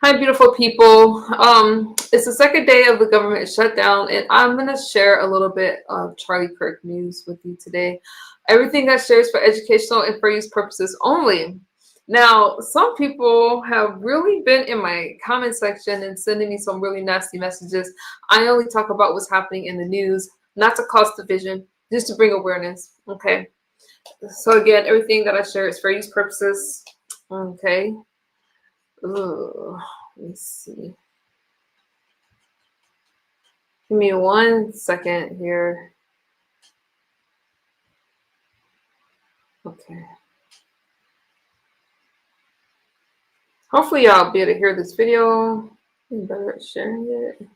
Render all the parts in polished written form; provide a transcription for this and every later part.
Hi, beautiful people. It's the second day of the government shutdown, and I'm going to share a little bit of Charlie Kirk news with you today. Everything I share is for educational and for use purposes only. Now, some people have really been in my comment section and sending me some really nasty messages. I only talk about what's happening in the news, not to cause division, just to bring awareness. Okay. So, again, everything that I share is for use purposes. Okay. Ooh, let me see. Give me 1 second here. Okay. Hopefully y'all be able to hear this video. I'm better at sharing it.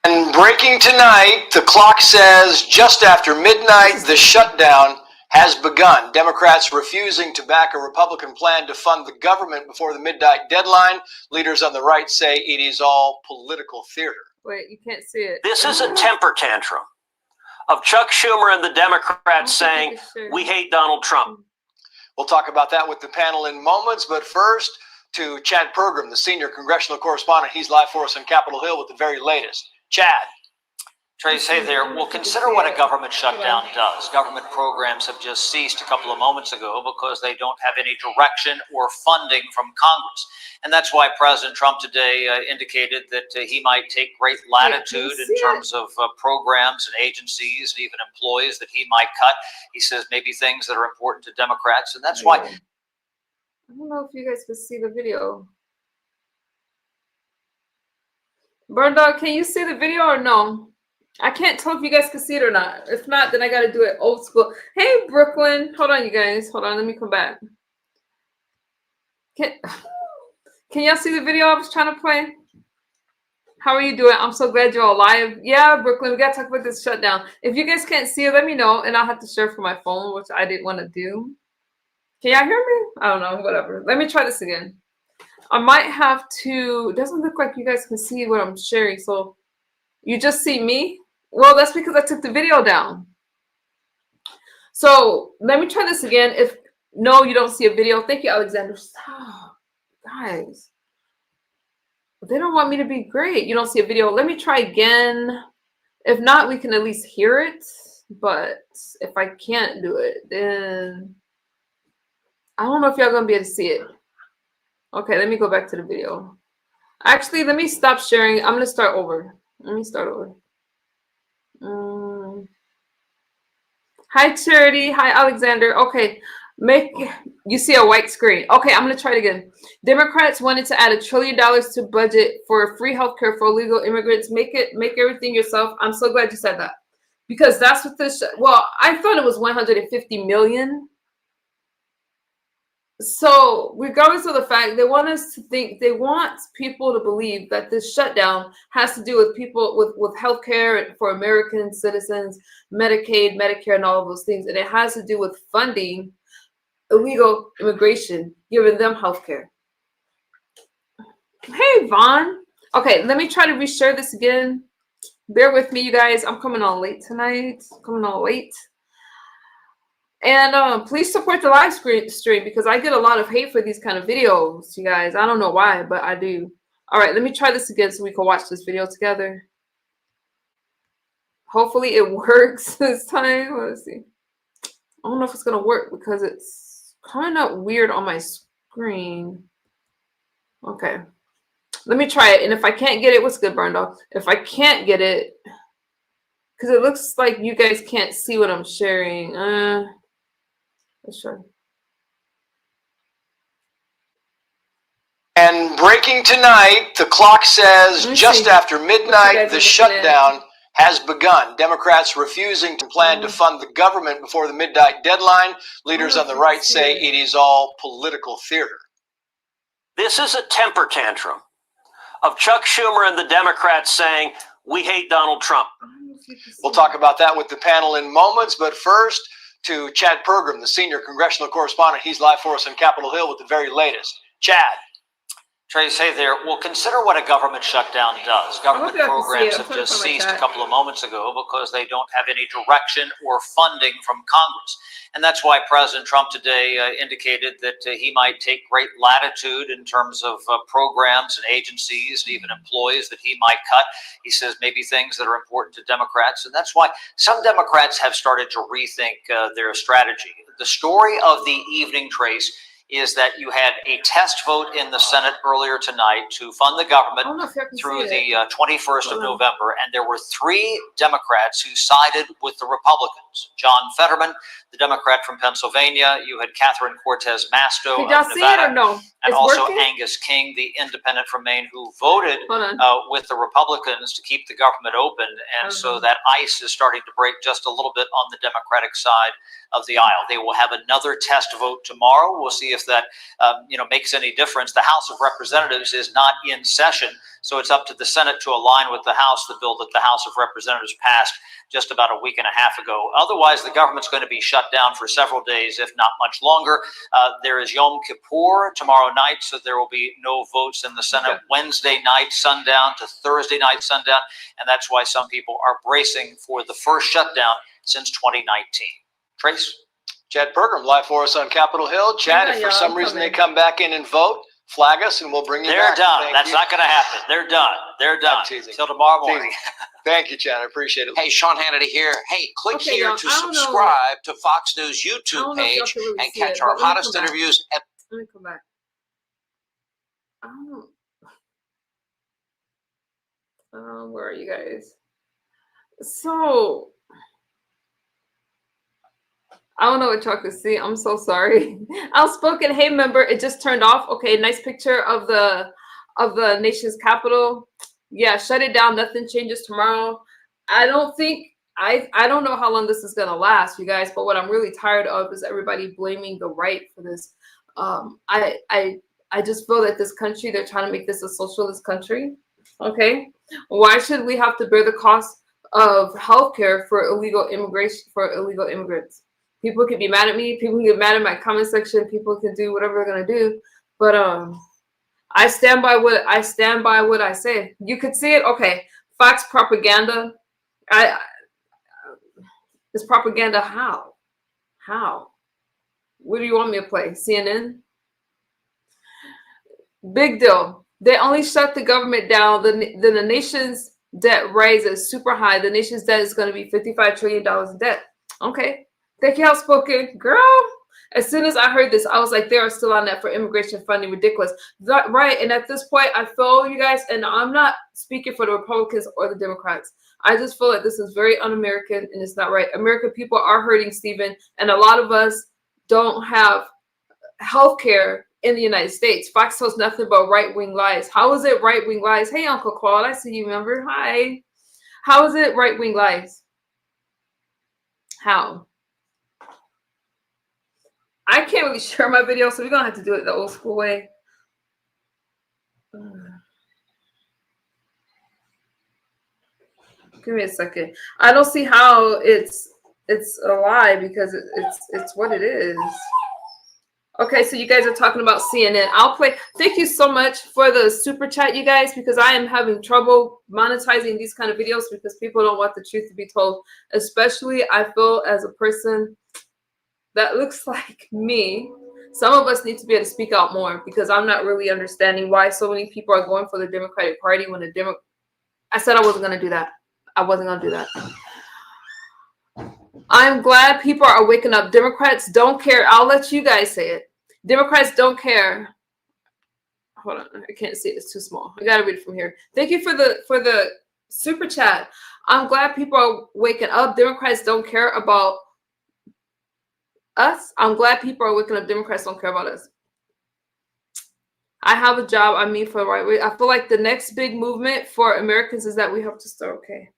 And breaking tonight, the clock says just after midnight, the shutdown has begun. Democrats refusing to back a Republican plan to fund the government before the midnight deadline. Leaders on the right say it is all political theater. Wait, you can't see it. This is a temper tantrum of Chuck Schumer and the Democrats saying, we hate Donald Trump. We'll talk about that with the panel in moments, but first to Chad Pergram, the senior congressional correspondent. He's live for us on Capitol Hill with the very latest. Chad. Trace, hey there. Well, consider what a government shutdown does. Government programs have just ceased a couple of moments ago because they don't have any direction or funding from Congress. And that's why President Trump today indicated that he might take great latitude in terms of programs and agencies and even employees that he might cut. He says maybe things that are important to Democrats. And that's why. I don't know if you guys can see the video. Burn Dog, can you see the video or no? I can't tell if you guys can see it or not. If not, then I got to do it old school. Hey, Brooklyn. Hold on, you guys. Hold on. Let me come back. Can y'all see the video I was trying to play? How are you doing? I'm so glad you're all live. Yeah, Brooklyn, we got to talk about this shutdown. If you guys can't see it, let me know, and I'll have to share from my phone, which I didn't want to do. Can y'all hear me? I don't know. Whatever. Let me try this again. I might have to. It doesn't look like you guys can see what I'm sharing, so you just see me? Well, that's because I took the video down. So let me try this again. If no, you don't see a video. Thank you, Alexander. Stop, guys. They don't want me to be great. You don't see a video. Let me try again. If not, we can at least hear it. But if I can't do it, then I don't know if y'all gonna be able to see it. Okay, let me go back to the video. Actually, let me stop sharing. I'm gonna start over. Let me start over. Hi, Charity. Hi, Alexander. Okay, you see a white screen. Okay, I'm gonna try it again. Democrats wanted to add $1 trillion to budget for free healthcare for illegal immigrants. Make everything yourself. I'm so glad you said that because that's what this. Well, I thought it was 150 million. So regardless of the fact, they want us to think, they want people to believe that this shutdown has to do with people with healthcare for American citizens, Medicaid, Medicare, and all of those things. And it has to do with funding illegal immigration, giving them healthcare. Hey, Vaughn. Okay, let me try to reshare this again. Bear with me, you guys. I'm coming on late tonight. And please support the live stream because I get a lot of hate for these kind of videos, you guys. I don't know why, but I do. All right, let me try this again so we can watch this video together. Hopefully it works this time. Let's see. I don't know if it's going to work because it's kind of weird on my screen. Okay. Let me try it. And if I can't get it, what's good, Burn Dog? If I can't get it, because it looks like you guys can't see what I'm sharing. Sure. And breaking tonight, the clock says just after midnight, the shutdown has begun. Democrats refusing to plan to fund the government before the midnight deadline. Leaders on the right say it is all political theater. This is a temper tantrum of Chuck Schumer and the Democrats saying, we hate Donald Trump. We'll talk about that with the panel in moments, but first to Chad Pergram, the senior congressional correspondent. He's live for us on Capitol Hill with the very latest. Chad. Trace, hey there. Well, consider what a government shutdown does. Government y'all can see programs it. I'm have trying to just find my ceased a chat. couple of moments ago because they don't have any direction or funding from Congress. And that's why President Trump today indicated that he might take great latitude in terms of programs and agencies and even employees that he might cut. He says maybe things that are important to Democrats. And that's why some Democrats have started to rethink their strategy. The story of the evening, Trace, is that you had a test vote in the Senate earlier tonight to fund the government through the 21st of November, and there were 3 Democrats who sided with the Republicans. John Fetterman, the Democrat from Pennsylvania. You had Catherine Cortez Masto Did y'all of see it or Nevada, no? and It's also working? Angus King, the independent from Maine, who voted Hold on. with the Republicans to keep the government open. And so that ice is starting to break just a little bit on the Democratic side of the aisle. They will have another test vote tomorrow. We'll see if that makes any difference. The House of Representatives is not in session, so it's up to the Senate to align with the House the bill that the House of Representatives passed just about a week and a half ago. Otherwise, the government's going to be shut down for several days, if not much longer. There is Yom Kippur tomorrow night, so there will be no votes in the Senate. Okay. Wednesday night sundown to Thursday night sundown, and that's why some people are bracing for the first shutdown since 2019. Trace? Chad Pergram, live for us on Capitol Hill. Chad, if for some reason they come back in and vote, flag us and we'll bring you They're back. done. That's not going to happen. They're done. They're done. teasing. Till tomorrow morning. Thank you, Chad. I appreciate it. Hey, Sean Hannity here. Hey, click Okay, here y'all, to I don't know. subscribe to Fox News I YouTube don't know if y'all page can really and see catch it, our but let me hottest come back. interviews at Let me come back. I don't know. Where are you guys? So I don't know what y'all can see. I'm so sorry. Outspoken, hey member, it just turned off. Okay, nice picture of the nation's capital. Yeah, shut it down. Nothing changes tomorrow. I don't think I don't know how long this is gonna last, you guys. But what I'm really tired of is everybody blaming the right for this. I just feel that this country, they're trying to make this a socialist country. Okay, why should we have to bear the cost of healthcare for illegal immigration for illegal immigrants? People can be mad at me. People can get mad at my comment section. People can do whatever they're gonna do. But I stand by what I say. You could see it. Okay, Fox propaganda. It's propaganda. How? How? What do you want me to play? CNN? Big deal. They only shut the government down. Then the nation's debt rises super high. The nation's debt is going to be $55 trillion in debt. Okay. Thank you, outspoken girl. As soon as I heard this, I was like, they are still on that for immigration funding. Ridiculous. Right. And at this point, I feel you guys, and I'm not speaking for the Republicans or the Democrats. I just feel like this is very un-American and it's not right. American people are hurting, Stephen. And a lot of us don't have health care in the United States. Fox tells nothing but right-wing lies. How is it right-wing lies? Hey, Uncle Claude, I see you, remember? Hi. How is it right-wing lies? How? I can't really share my video, so we're going to have to do it the old school way. Give me a second. I don't see how it's a lie because it's what it is. Okay, so you guys are talking about CNN. I'll play. Thank you so much for the super chat, you guys, because I am having trouble monetizing these kind of videos because people don't want the truth to be told. Especially, I feel as a person that looks like me, some of us need to be able to speak out more because I'm not really understanding why so many people are going for the Democratic Party when I said I wasn't going to do that. I wasn't going to do that. I'm glad people are waking up. Democrats don't care. I'll let you guys say it. Democrats don't care. Hold on. I can't see it. It's too small. I got to read it from here. Thank you for the super chat. I'm glad people are waking up. Democrats don't care about us. I'm glad people are waking up. Democrats don't care about us. I have a job. I mean, for the right way. I feel like the next big movement for Americans is that we have to start. Okay.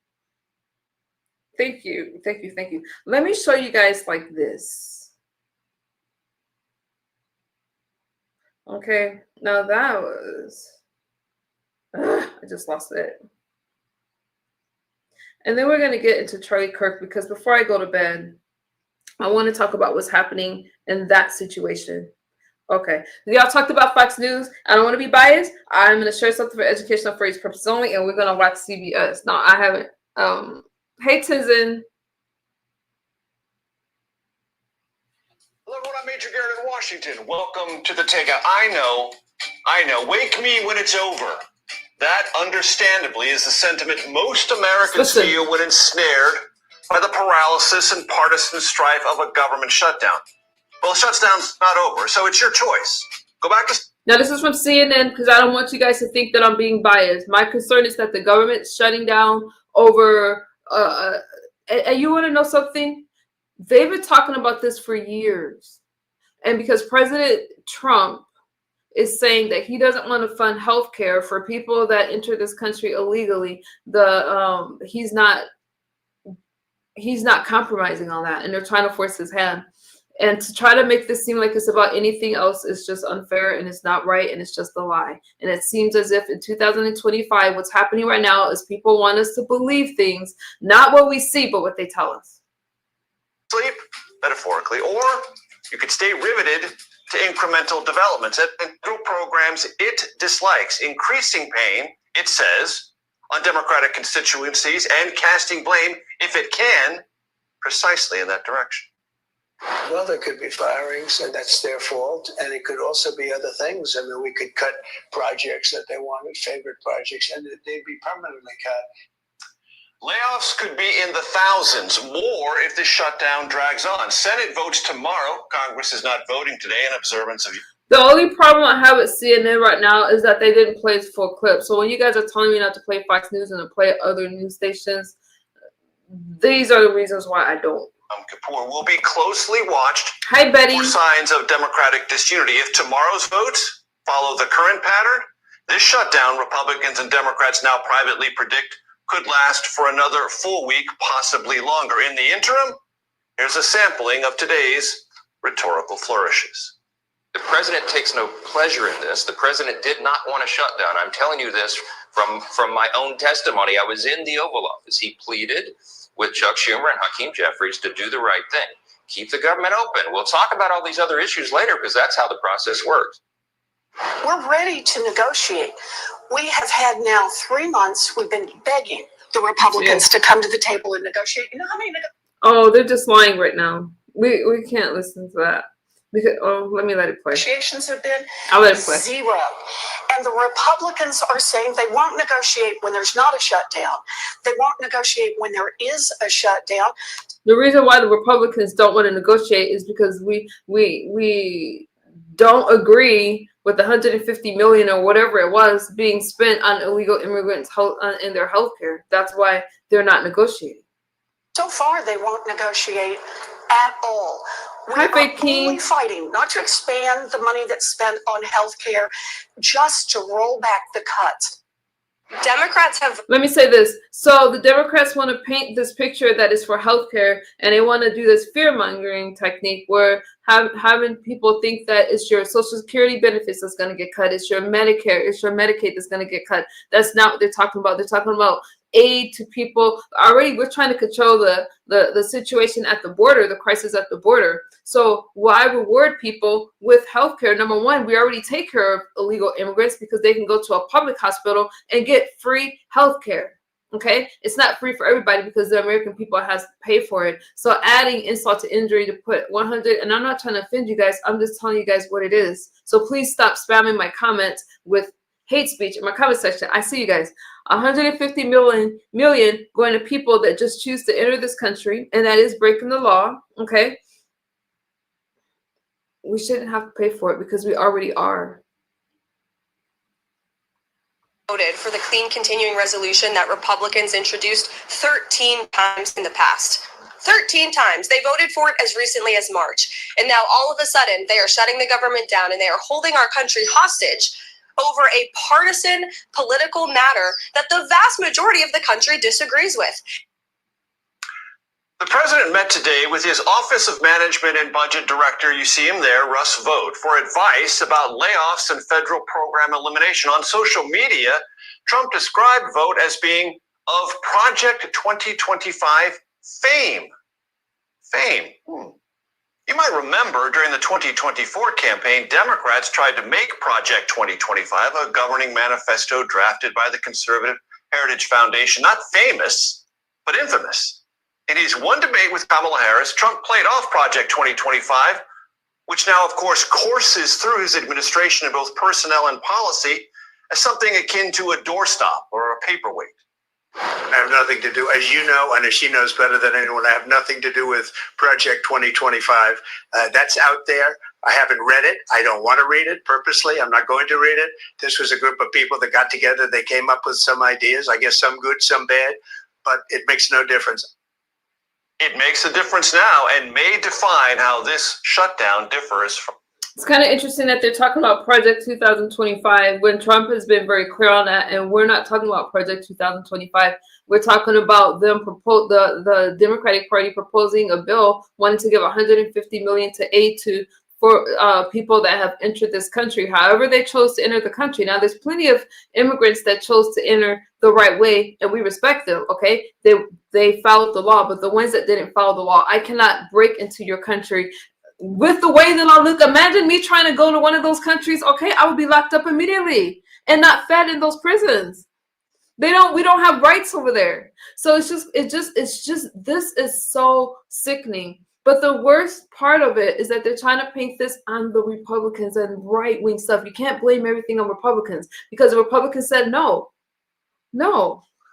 Thank you. Thank you. Thank you. Let me show you guys like this. Okay. Now that was, I just lost it. And then we're going to get into Charlie Kirk because before I go to bed, I want to talk about what's happening in that situation. Okay. Y'all talked about Fox News. I don't want to be biased. I'm going to share something for educational for its purpose only, and we're going to watch CBS. No, I haven't. Hey, Tizin. Hello, everyone. I'm Major Garrett in Washington. Welcome to the Takeout. I know. Wake me when it's over. That, understandably, is the sentiment most Americans feel when ensnared by the paralysis and partisan strife of a government shutdown. Well, the shutdown's not over, so it's your choice. Go back to... Now, this is from CNN because I don't want you guys to think that I'm being biased. My concern is that the government's shutting down over... and you want to know something? They've been talking about this for years. And because President Trump is saying that he doesn't want to fund health care for people that enter this country illegally, he's not compromising on that, and they're trying to force his hand. And to try to make this seem like it's about anything else is just unfair, and it's not right, and it's just a lie. And it seems as if in 2025, what's happening right now is people want us to believe things, not what we see, but what they tell us. Sleep, metaphorically, or you could stay riveted to incremental developments and federal programs it dislikes, increasing pain, it says, on Democratic constituencies and casting blame, if it can, precisely in that direction. Well, there could be firings, and that's their fault. And it could also be other things. I mean, we could cut projects that they wanted, favorite projects, and they'd be permanently cut. Layoffs could be in the thousands, more if this shutdown drags on. Senate votes tomorrow. Congress is not voting today in observance of... The only problem I have with CNN right now is that they didn't play its full clip. So when you guys are telling me not to play Fox News and to play other news stations, these are the reasons why I don't. Kapoor will be closely watched. Hi, Betty. For signs of Democratic disunity. If tomorrow's votes follow the current pattern, this shutdown, Republicans and Democrats now privately predict, could last for another full week, possibly longer. In the interim, here's a sampling of today's rhetorical flourishes. The president takes no pleasure in this. The president did not want a shutdown. I'm telling you this from my own testimony. I was in the Oval Office. He pleaded with Chuck Schumer and Hakeem Jeffries to do the right thing. Keep the government open. We'll talk about all these other issues later because that's how the process works. We're ready to negotiate. We have had now 3 months. We've been begging the Republicans to come to the table and negotiate. You know how many? Oh, they're just lying right now. We can't listen to that. Because, let me let it play. Negotiations have been I'll let it play. 0. And the Republicans are saying they won't negotiate when there's not a shutdown. They won't negotiate when there is a shutdown. The reason why the Republicans don't want to negotiate is because we don't agree with the $150 million or whatever it was being spent on illegal immigrants in their health care. That's why they're not negotiating. So far, they won't negotiate at all. Hi, Fake King. Only fighting not to expand the money that's spent on health care, just to roll back the cuts. Democrats have... Let me say this. So the Democrats want to paint this picture that is for healthcare, and they want to do this fear-mongering technique where having people think that it's your Social Security benefits that's going to get cut, it's your Medicare, it's your Medicaid that's going to get cut. That's not what they're talking about. They're talking about aid to people. Already, we're trying to control the situation at the border, the crisis at the border. So why reward people with healthcare? Number one, we already take care of illegal immigrants because they can go to a public hospital and get free healthcare. Okay, it's not free for everybody because the American people has to pay for it. So adding insult to injury to put 100, and I'm not trying to offend you guys. I'm just telling you guys what it is. So please stop spamming my comments with hate speech in my comment section. I see you guys. 150 million going to people that just choose to enter this country, and that is breaking the law. Okay, we shouldn't have to pay for it because we already are. Voted for the clean continuing resolution that Republicans introduced 13 times in the past. 13 times. They voted for it as recently as March. And now all of a sudden they are shutting the government down and they are holding our country hostage over a partisan political matter that the vast majority of the country disagrees with. The president met today with his Office of Management and Budget Director, you see him there, Russ Vought, for advice about layoffs and federal program elimination. On social media, Trump described Vought as being of Project 2025 fame. Fame. You might remember during the 2024 campaign, Democrats tried to make Project 2025 a governing manifesto drafted by the Conservative Heritage Foundation. Not famous, but infamous. In his one debate with Kamala Harris, Trump played off Project 2025, which now, of course, courses through his administration in both personnel and policy as something akin to a doorstop or a paperweight. I have nothing to do, as you know, and as she knows better than anyone, I have nothing to do with Project 2025. That's out there. I haven't read it. I don't want to read it purposely. I'm not going to read it. This was a group of people that got together. They came up with some ideas, I guess some good, some bad, but it makes no difference. It makes a difference now and may define how this shutdown differs from. It's kind of interesting that they're talking about Project 2025 when Trump has been very clear on that, and we're not talking about Project 2025. We're talking about them the Democratic Party proposing a bill wanting to give $150 million to aid for people that have entered this country, however they chose to enter the country. Now, there's plenty of immigrants that chose to enter the right way, and we respect them. Okay, they followed the law, but the ones that didn't follow the law, I cannot break into your country. With the way that I look, imagine me trying to go to one of those countries. Okay, I would be locked up immediately and not fed in those prisons. We don't have rights over there. So it's just this is so sickening. But the worst part of it is that they're trying to paint this on the Republicans and right-wing stuff. You can't blame everything on Republicans because the Republicans said no.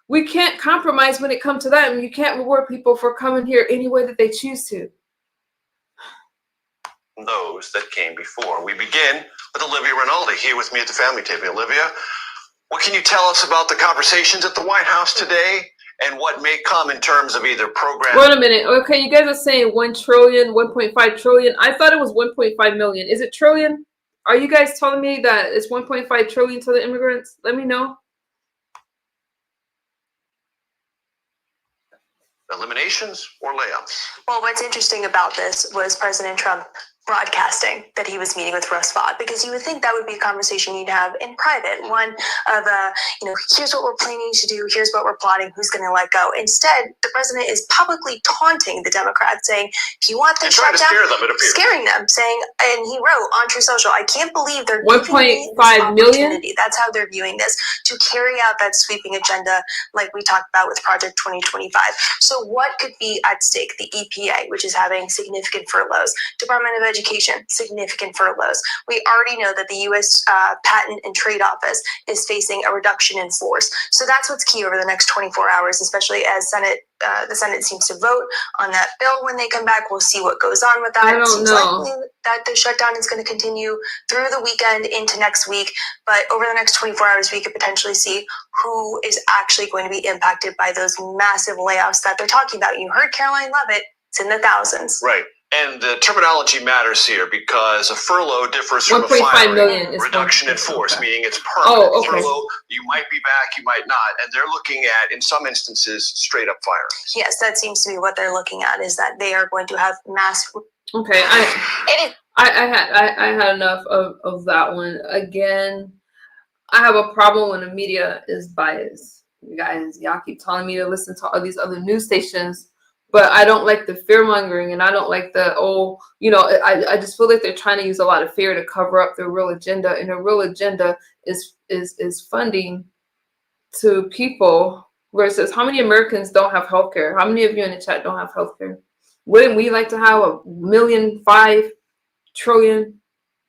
We can't compromise when it comes to that, and you can't reward people for coming here any way that they choose to. Those that came before. We begin with Olivia Rinaldi here with me at the family table. Olivia, what can you tell us about the conversations at the White House today and what may come in terms of either program? Wait a minute. Okay, you guys are saying 1 trillion, 1.5 trillion. I thought it was 1.5 million. Is it trillion? Are you guys telling me that it's 1.5 trillion to the immigrants? Let me know. Eliminations or layoffs? Well, what's interesting about this was President Trump broadcasting that he was meeting with Russ Vought, because you would think that would be a conversation you'd have in private, one of here's what we're planning to do, here's what we're plotting, who's going to let go. Instead, the president is publicly taunting the Democrats, saying, if you want this shutdown, scaring them, saying, and he wrote on True Social, I can't believe they're giving me this 1.5 million. That's how they're viewing this, to carry out that sweeping agenda like we talked about with Project 2025. So what could be at stake? The EPA, which is having significant furloughs, Department of Education, significant furloughs. We already know that the U.S. Patent and Trade Office is facing a reduction in force. So that's what's key over the next 24 hours, especially as the Senate seems to vote on that bill when they come back. We'll see what goes on with that. I don't know. Likely that the shutdown is going to continue through the weekend into next week. But over the next 24 hours, we could potentially see who is actually going to be impacted by those massive layoffs that they're talking about. You heard Caroline Leavitt. It's in the thousands. Right. And the terminology matters here because a furlough differs from a 1.5 firing. million is Reduction in force, meaning it's permanent. Oh, okay. Furlough, you might be back, you might not. And they're looking at, in some instances, straight up firings. Yes, that seems to be what they're looking at, is that they are going to have mass. Okay, I had enough of that one. Again, I have a problem when the media is biased. You guys, y'all keep telling me to listen to all these other news stations, but I don't like the fear mongering, and I don't like the I just feel like they're trying to use a lot of fear to cover up their real agenda, and the real agenda is funding to people. Where it says, how many Americans don't have health care? How many of you in the chat don't have health care? Wouldn't we like to have 1,000,000,5 trillion,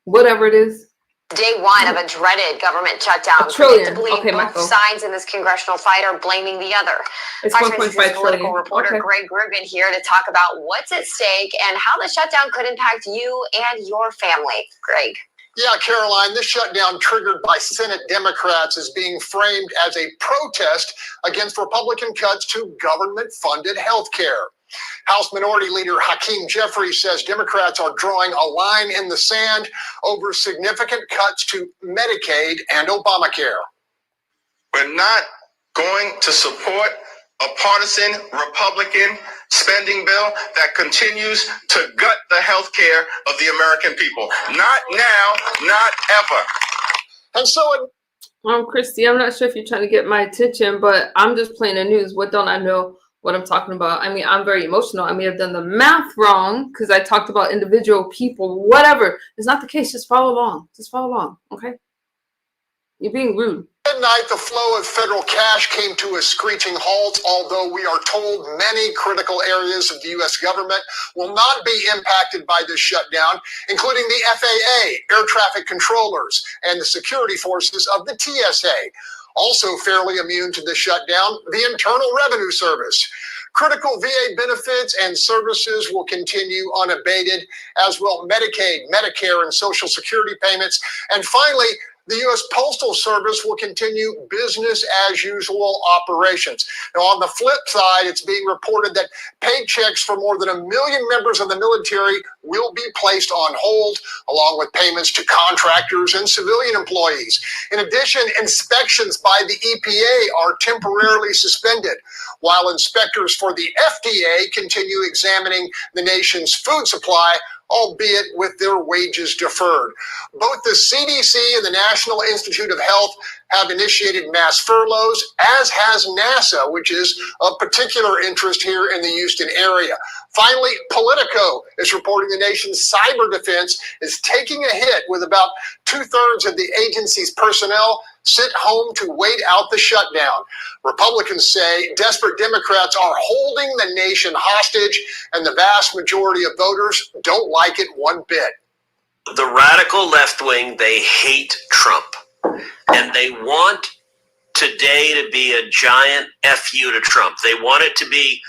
whatever it is? Day one of a dreaded government shutdown. A trillion. Predictably, Okay, both Michael. sides in this congressional fight are blaming the other. It's Fox 1.5 News' trillion. political reporter Okay. Greg Rubin here to talk about what's at stake and how the shutdown could impact you and your family. Greg. Yeah, Caroline, this shutdown triggered by Senate Democrats is being framed as a protest against Republican cuts to government-funded health care. House Minority Leader Hakeem Jeffries says Democrats are drawing a line in the sand over significant cuts to Medicaid and Obamacare. We're not going to support a partisan Republican spending bill that continues to gut the health care of the American people. Not now, not ever. And so Christy, I'm not sure if you're trying to get my attention, but I'm just playing the news. What don't I know? what I'm talking about. I mean, I'm very emotional. I may have done the math wrong because I talked about individual people, whatever. It's not the case. Just follow along. Just follow along, okay? You're being rude. Midnight, the flow of federal cash came to a screeching halt, although we are told many critical areas of the U.S. government will not be impacted by this shutdown, including the FAA, air traffic controllers, and the security forces of the TSA. Also fairly immune to the shutdown, the Internal Revenue Service. Critical VA benefits and services will continue unabated, as will Medicaid, Medicare, and Social Security payments. And finally, the U.S. Postal Service will continue business as usual operations. Now, on the flip side, it's being reported that paychecks for more than 1 million members of the military will be placed on hold, along with payments to contractors and civilian employees. In addition, inspections by the EPA are temporarily suspended, while inspectors for the FDA continue examining the nation's food supply, albeit with their wages deferred. Both the CDC and the National Institute of Health have initiated mass furloughs, as has NASA, which is of particular interest here in the Houston area. Finally, Politico is reporting the nation's cyber defense is taking a hit, with about 2/3 of the agency's personnel sent home to wait out the shutdown. Republicans say desperate Democrats are holding the nation hostage, and the vast majority of voters don't like it one bit. The radical left wing, they hate Trump, and they want today to be a giant FU to Trump. They want it to be,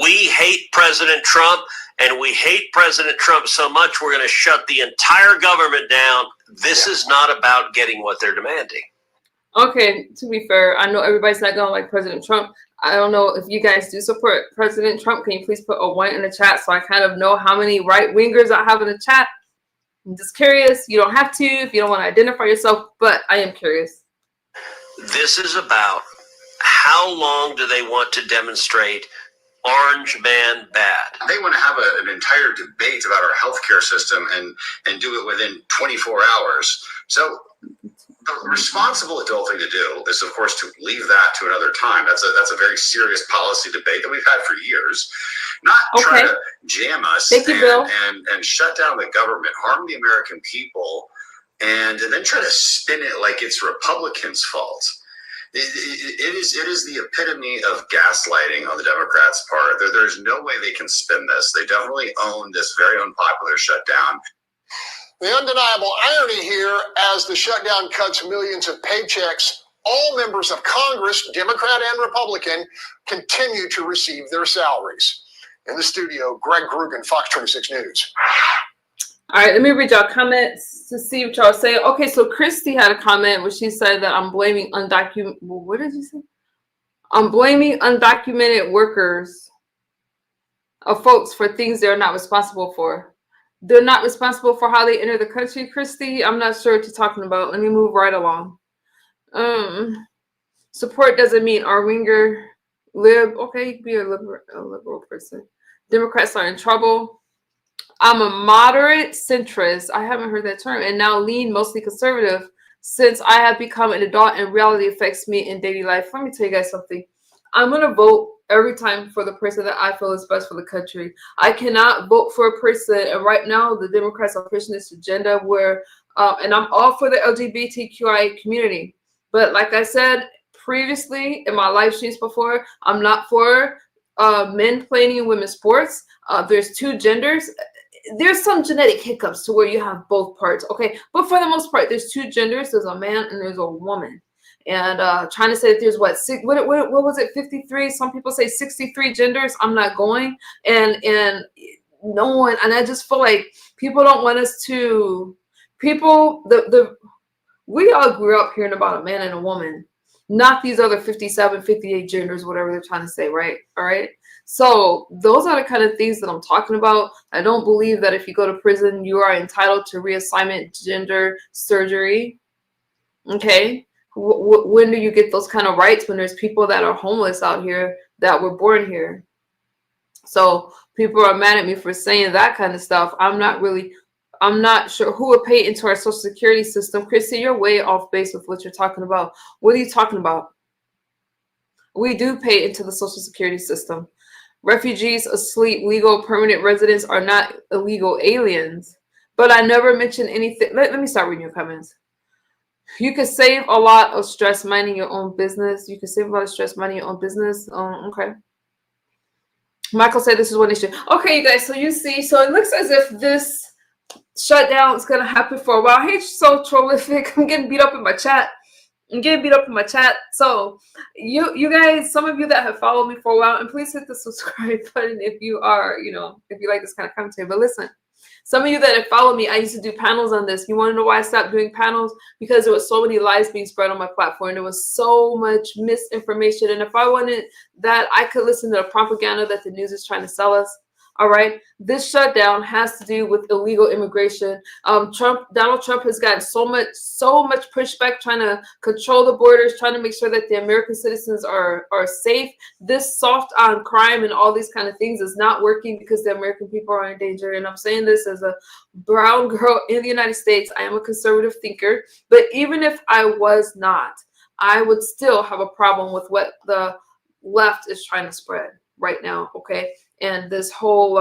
we hate President Trump, and we hate President Trump so much we're going to shut the entire government down. This is not about getting what they're demanding. Okay, to be fair, I know everybody's not gonna like President Trump. I don't know if you guys do support President Trump. Can you please put a 1 in the chat so I kind of know how many right-wingers I have in the chat? I'm just curious. You don't have to if you don't want to identify yourself, but I am curious. This is about how long do they want to demonstrate orange man bad? They want to have an entire debate about our healthcare system and do it within 24 hours. So the responsible adult thing to do is, of course, to leave that to another time. That's a very serious policy debate that we've had for years. Not try to jam us and shut down the government, harm the American people, and then try to spin it like it's Republicans' fault. It is the epitome of gaslighting on the Democrats' part. There's no way they can spin this. They definitely own this very unpopular shutdown. The undeniable irony here, as the shutdown cuts millions of paychecks, all members of Congress, Democrat and Republican, continue to receive their salaries. In the studio, Greg Grugan, Fox 26 News. All right, let me read y'all comments to see what y'all say. Okay, so Christy had a comment where she said that I'm blaming undocumented. What did you say? I'm blaming undocumented workers of folks for things they're not responsible for. They're not responsible for how they enter the country, Christy. I'm not sure what you're talking about. Let me move right along. Support doesn't mean our winger lib. Okay, you can be a liberal person. Democrats are in trouble. I'm a moderate centrist. I haven't heard that term. And now lean mostly conservative since I have become an adult and reality affects me in daily life. Let me tell you guys something. I'm going to vote every time for the person that I feel is best for the country. I cannot vote for a person. And right now, the Democrats are pushing this agenda where, and I'm all for the LGBTQI community. But like I said previously in my live streams before, I'm not for men playing in women's sports. There's two genders. There's some genetic hiccups to where you have both parts. Okay. But for the most part, there's two genders. There's a man and there's a woman. And trying to say that there's what was it, 53? Some people say 63 genders. I'm not going. And no one, and I just feel like people don't want us to, we all grew up hearing about a man and a woman, not these other 57, 58 genders, whatever they're trying to say, right? All right. So those are the kind of things that I'm talking about. I don't believe that if you go to prison, you are entitled to reassignment gender surgery. Okay. When do you get those kind of rights? When there's people that are homeless out here that were born here. So people are mad at me for saying that kind of stuff. I'm not sure who would pay into our Social Security system. Chrissy, you're way off base with what you're talking about. What are you talking about? We do pay into the Social Security system. Refugees asleep, legal permanent residents are not illegal aliens. But I never mentioned anything. Let me start reading your comments. You can save a lot of stress minding your own business. You can save a lot of stress minding your own business. Okay. Michael said this is one issue. Okay, you guys, so you see, so it looks as if this shutdown is going to happen for a while. Hey, so prolific. I'm getting beat up in my chat. So you guys, some of you that have followed me for a while, and please hit the subscribe button if you are, if you like this kind of commentary. But listen, some of you that have followed me, I used to do panels on this. You want to know why I stopped doing panels? Because there was so many lies being spread on my platform. There was so much misinformation. And if I wanted that, I could listen to the propaganda that the news is trying to sell us. All right. This shutdown has to do with illegal immigration. Donald Trump has gotten so much pushback trying to control the borders, trying to make sure that the American citizens are safe. This soft on crime and all these kind of things is not working because the American people are in danger. And I'm saying this as a brown girl in the United States. I am a conservative thinker, but even if I was not, I would still have a problem with what the left is trying to spread right now. Okay. And this whole,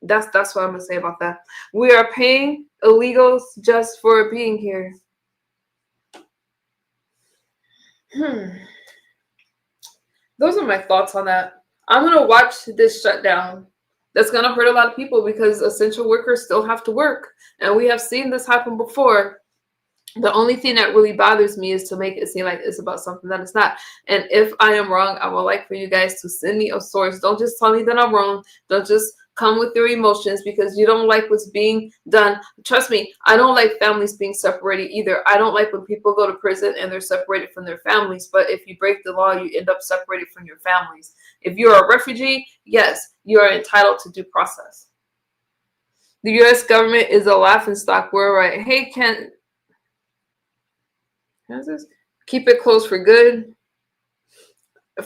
that's what I'm going to say about that. We are paying illegals just for being here. Those are my thoughts on that. I'm going to watch this shutdown. That's going to hurt a lot of people because essential workers still have to work. And we have seen this happen before. The only thing that really bothers me is to make it seem like it's about something that it's not. And if I am wrong, I would like for you guys to send me a source. Don't just tell me that I'm wrong. Don't just come with your emotions because you don't like what's being done. Trust me, I don't like families being separated either. I don't like when people go to prison and they're separated from their families. But if you break the law, you end up separated from your families. If you're a refugee, yes, you are entitled to due process. The U.S. government is a laughingstock. We're right. Hey, Ken. Keep it close for good.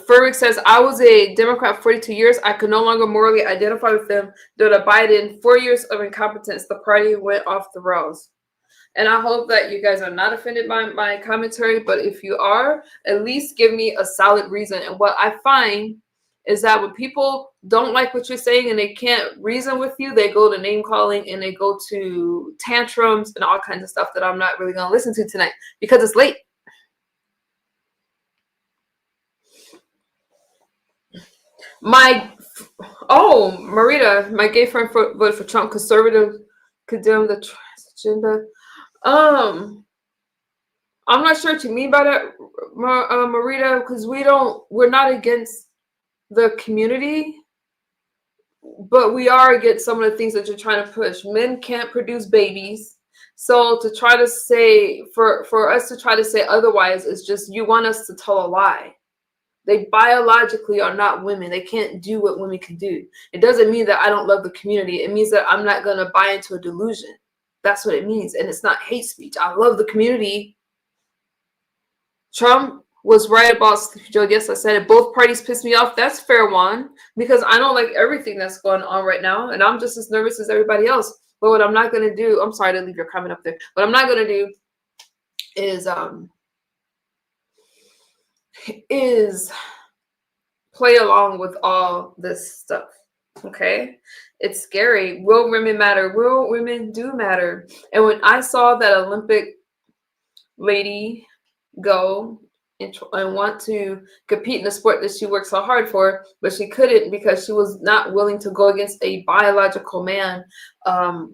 Furwick says, I was a Democrat for 42 years. I could no longer morally identify with them due to Biden. 4 years of incompetence. The party went off the rails. And I hope that you guys are not offended by my commentary. But if you are, at least give me a solid reason. And what I find is that when people don't like what you're saying and they can't reason with you, they go to name calling and they go to tantrums and all kinds of stuff that I'm not really going to listen to tonight because it's late. Marita, my gay friend voted for Trump. Conservative condemn the transgender. I'm not sure what you mean by that, Marita, because we're not against the community, but we are against some of the things that you're trying to push. Men can't produce babies. So to try to say, for us to try to say otherwise is just, you want us to tell a lie. They biologically are not women. They can't do what women can do. It doesn't mean that I don't love the community. It means that I'm not going to buy into a delusion. That's what it means. And it's not hate speech. I love the community. Trump was right about Joe. Yes, I said it. Both parties pissed me off. That's fair one, because I don't like everything that's going on right now. And I'm just as nervous as everybody else. But what I'm not going to do, I'm sorry to leave your comment up there. What I'm not going to do is play along with all this stuff. Okay? It's scary. Will women matter? Will women do matter? And when I saw that Olympic lady go and want to compete in a sport that she worked so hard for, but she couldn't because she was not willing to go against a biological man, I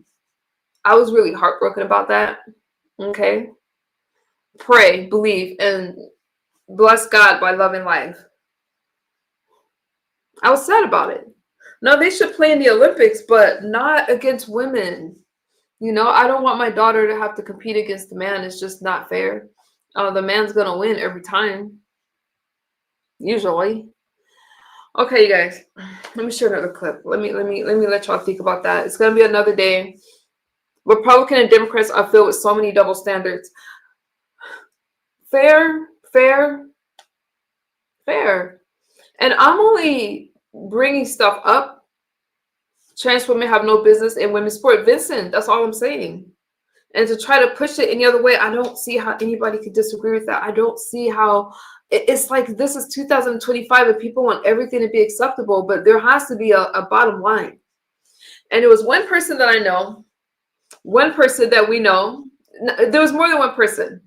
was really heartbroken about that. Okay? Pray, believe, and bless God by loving life. I was sad about it. No, they should play in the Olympics, but not against women. You know, I don't want my daughter to have to compete against the man. It's just not fair. The man's gonna win every time, usually. Okay, you guys, let me share another clip. Let me let y'all think about that. It's gonna be another day. Republican and Democrats are filled with so many double standards. Fair. And I'm only bringing stuff up. Trans women have no business in women's sport. Vincent, that's all I'm saying. and to try to push it any other way, I don't see how anybody could disagree with that. I don't see how it's like this is 2025 and people want everything to be acceptable, but there has to be a bottom line. And it was one person that I know, one person that we know. There was more than one person.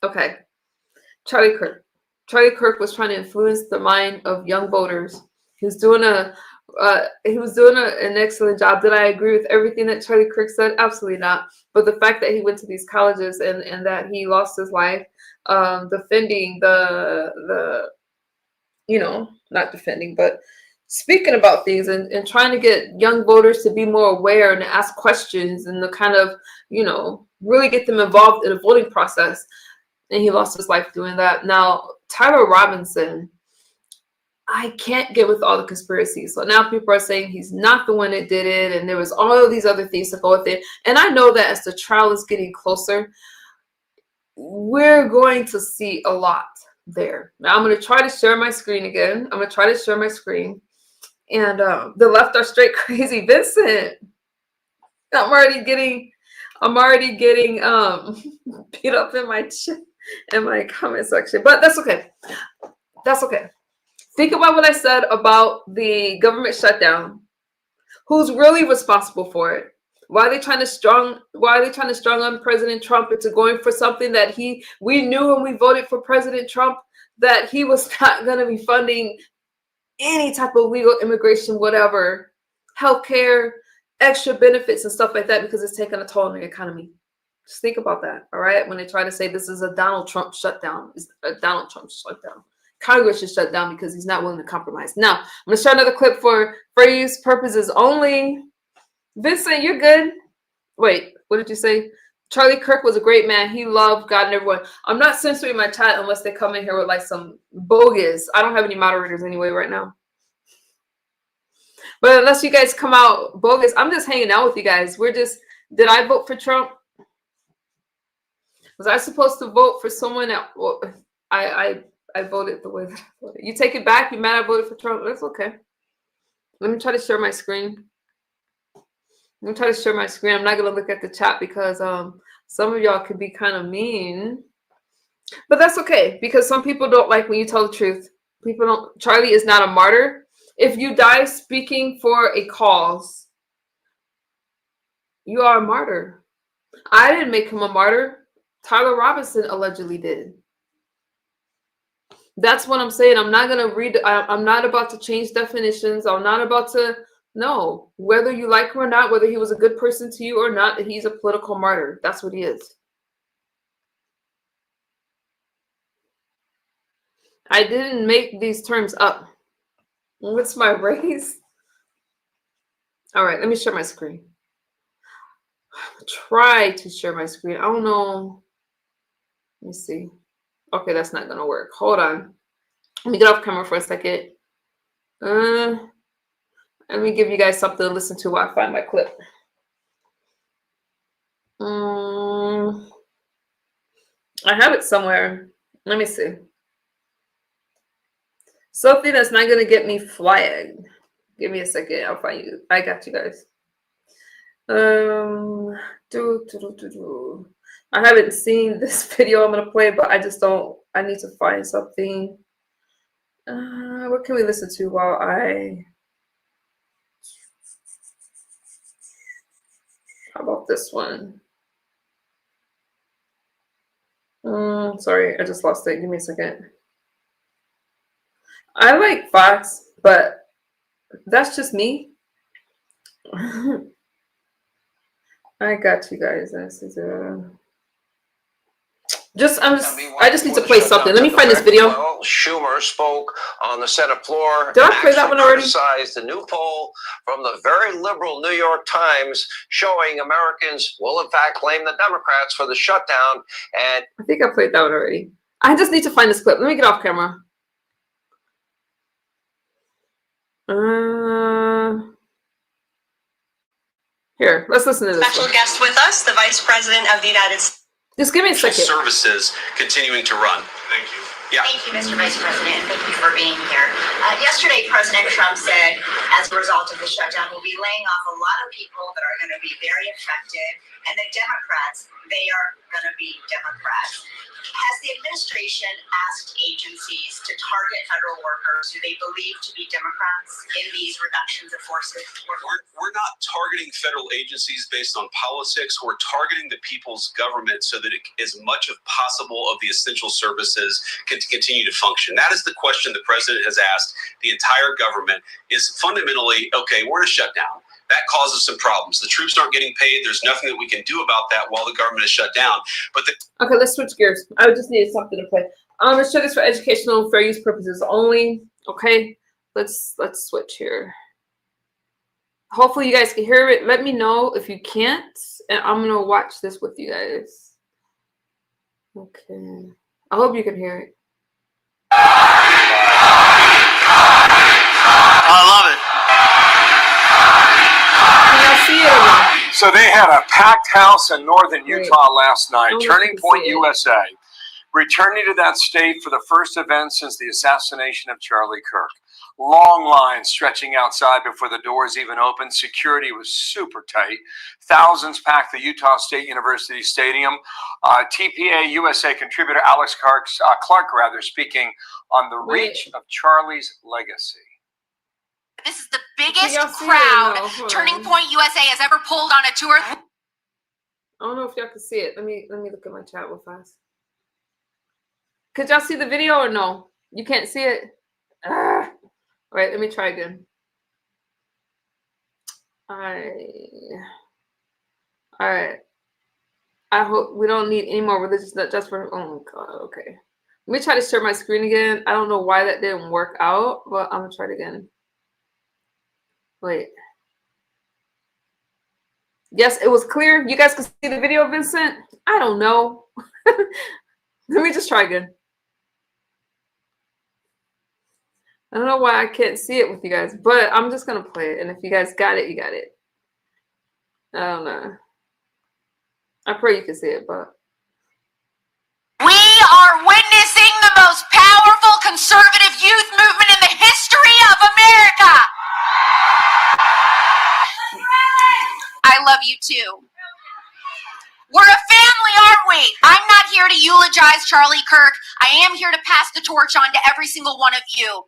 Okay. Charlie Kirk. Charlie Kirk was trying to influence the mind of young voters. He was doing an excellent job. Did I agree with everything that Charlie Kirk said? Absolutely not. But the fact that he went to these colleges and that he lost his life defending not defending, but speaking about things and trying to get young voters to be more aware and ask questions and to kind of, really get them involved in the voting process. And he lost his life doing that. Now, Tyler Robinson, I can't get with all the conspiracies. So now people are saying he's not the one that did it, and there was all of these other things to go with it. And I know that as the trial is getting closer, we're going to see a lot there. Now I'm going to try to share my screen again. I'm going to try to share my screen. And the left are straight crazy. Vincent, I'm already getting beat up in my comment section, but that's okay. That's okay. Think about what I said about the government shutdown. Who's really responsible for it? Why are they trying to strong on President Trump into going for something that we knew when we voted for President Trump that he was not going to be funding any type of legal immigration, whatever, healthcare, extra benefits and stuff like that, because it's taking a toll on the economy. Just think about that, all right? When they try to say this is a Donald Trump shutdown, it's a Donald Trump shutdown. Congress is shut down because he's not willing to compromise. Now, I'm going to show another clip for use purposes only. Vincent, you're good. Wait, what did you say? Charlie Kirk was a great man. He loved God and everyone. I'm not censoring my chat unless they come in here with like some bogus. I don't have any moderators anyway right now. But unless you guys come out bogus, I'm just hanging out with you guys. Did I vote for Trump? Was I supposed to vote for someone that, well, I voted the way that I voted. You take it back? You mad I voted for Trump? That's okay. Let me try to share my screen. I'm not going to look at the chat because some of y'all could be kind of mean. But that's okay, because some people don't like when you tell the truth. Charlie is not a martyr. If you die speaking for a cause, you are a martyr. I didn't make him a martyr. Tyler Robinson allegedly did. That's what I'm saying. I'm not going to read. I'm not about to change definitions. I'm not about to. No, whether you like him or not, whether he was a good person to you or not, he's a political martyr. That's what he is. I didn't make these terms up. What's my race? All right, let me share my screen. Try to share my screen. I don't know. Let me see. Okay, that's not gonna work. Hold on. Let me get off camera for a second. Let me give you guys something to listen to while I find my clip. I have it somewhere. Let me see. Something that's not gonna get me flagged. Give me a second. I'll find you. I got you guys. I haven't seen this video I'm gonna play, but I just don't. I need to find something. What can we listen to while I? How about this one? Sorry, I just lost it. Give me a second. I like Fox, but that's just me. I got you guys. I just need to play something. Let me find this video. Well, Schumer spoke on the Senate floor. Did I play that one already? Criticized the new poll from the very liberal New York Times showing Americans will in fact blame the Democrats for the shutdown. And I think I played that one already. I just need to find this clip. Let me get off camera. Here, let's listen to this. Special guest with us, the Vice President of the United States. Just give me a second. Services continuing to run. Thank you. Yeah. Thank you, Mr. Vice President, and thank you for being here. Yesterday, President Trump said, as a result of the shutdown, we'll be laying off a lot of people that are going to be very affected, and the Democrats, they are going to be Democrats. Has the administration asked agencies to target federal workers who they believe to be Democrats in these reductions of forces? We're not targeting federal agencies based on politics. We're targeting the people's government so that as much as possible of the essential services can continue to function. That is the question the president has asked the entire government is fundamentally, okay, we're in a shutdown. That causes some problems. The troops aren't getting paid. There's nothing that we can do about that while the government is shut down. But okay, let's switch gears. I just needed something to play. I'm gonna show this for educational and fair use purposes only. Okay, let's switch here. Hopefully you guys can hear it. Let me know if you can't, and I'm gonna watch this with you guys. Okay, I hope you can hear it. I love it. So they had a packed house in northern Utah last night. Turning Point USA, returning to that state for the first event since the assassination of Charlie Kirk. Long lines stretching outside before the doors even opened. Security was super tight. Thousands packed the Utah State University Stadium. TPA USA contributor Alex Clark, speaking on the reach of Charlie's legacy. This is the biggest crowd Turning Point USA has ever pulled on a tour. I don't know if y'all can see it. Let me look at my chat real fast. Could y'all see the video or no? You can't see it? All right, let me try again. All right. I hope we don't need any more religious, just for, oh God, okay. Let me try to share my screen again. I don't know why that didn't work out, but I'm gonna try it again. Wait. Yes, it was clear. You guys can see the video, Vincent? I don't know. Let me just try again. I don't know why I can't see it with you guys, but I'm just going to play it. And if you guys got it, you got it. I don't know. I pray you can see it, but. We are witnessing the most powerful conservative youth movement in the history of America. I love you too. We're a family, aren't we? I'm not here to eulogize Charlie Kirk. I am here to pass the torch on to every single one of you.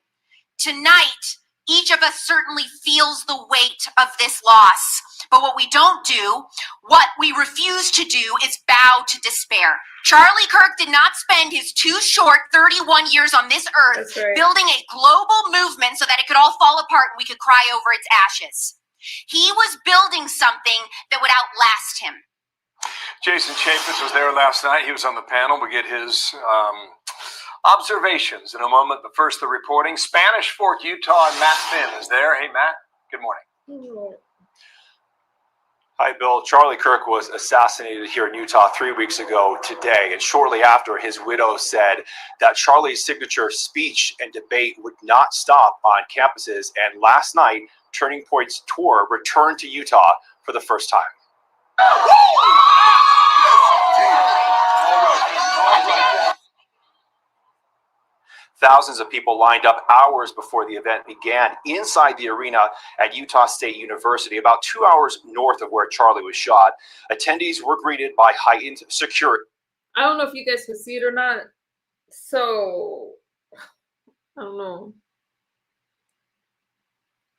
Tonight, each of us certainly feels the weight of this loss. But what we don't do, what we refuse to do, is bow to despair. Charlie Kirk did not spend his too short 31 years on this earth building a global movement so that it could all fall apart and we could cry over its ashes. He was building something that would outlast him. Jason Chaffetz was there last night. He was on the panel. We get his observations in a moment. But first, the reporting. Spanish Fork, Utah, and Matt Finn is there. Hey, Matt. Good morning. Hi, Bill. Charlie Kirk was assassinated here in Utah 3 weeks ago today. And shortly after, his widow said that Charlie's signature speech and debate would not stop on campuses. And last night, Turning Point's tour returned to Utah for the first time. Thousands of people lined up hours before the event began inside the arena at Utah State University, about 2 hours north of where Charlie was shot. Attendees were greeted by heightened security. I don't know if you guys can see it or not. So, I don't know.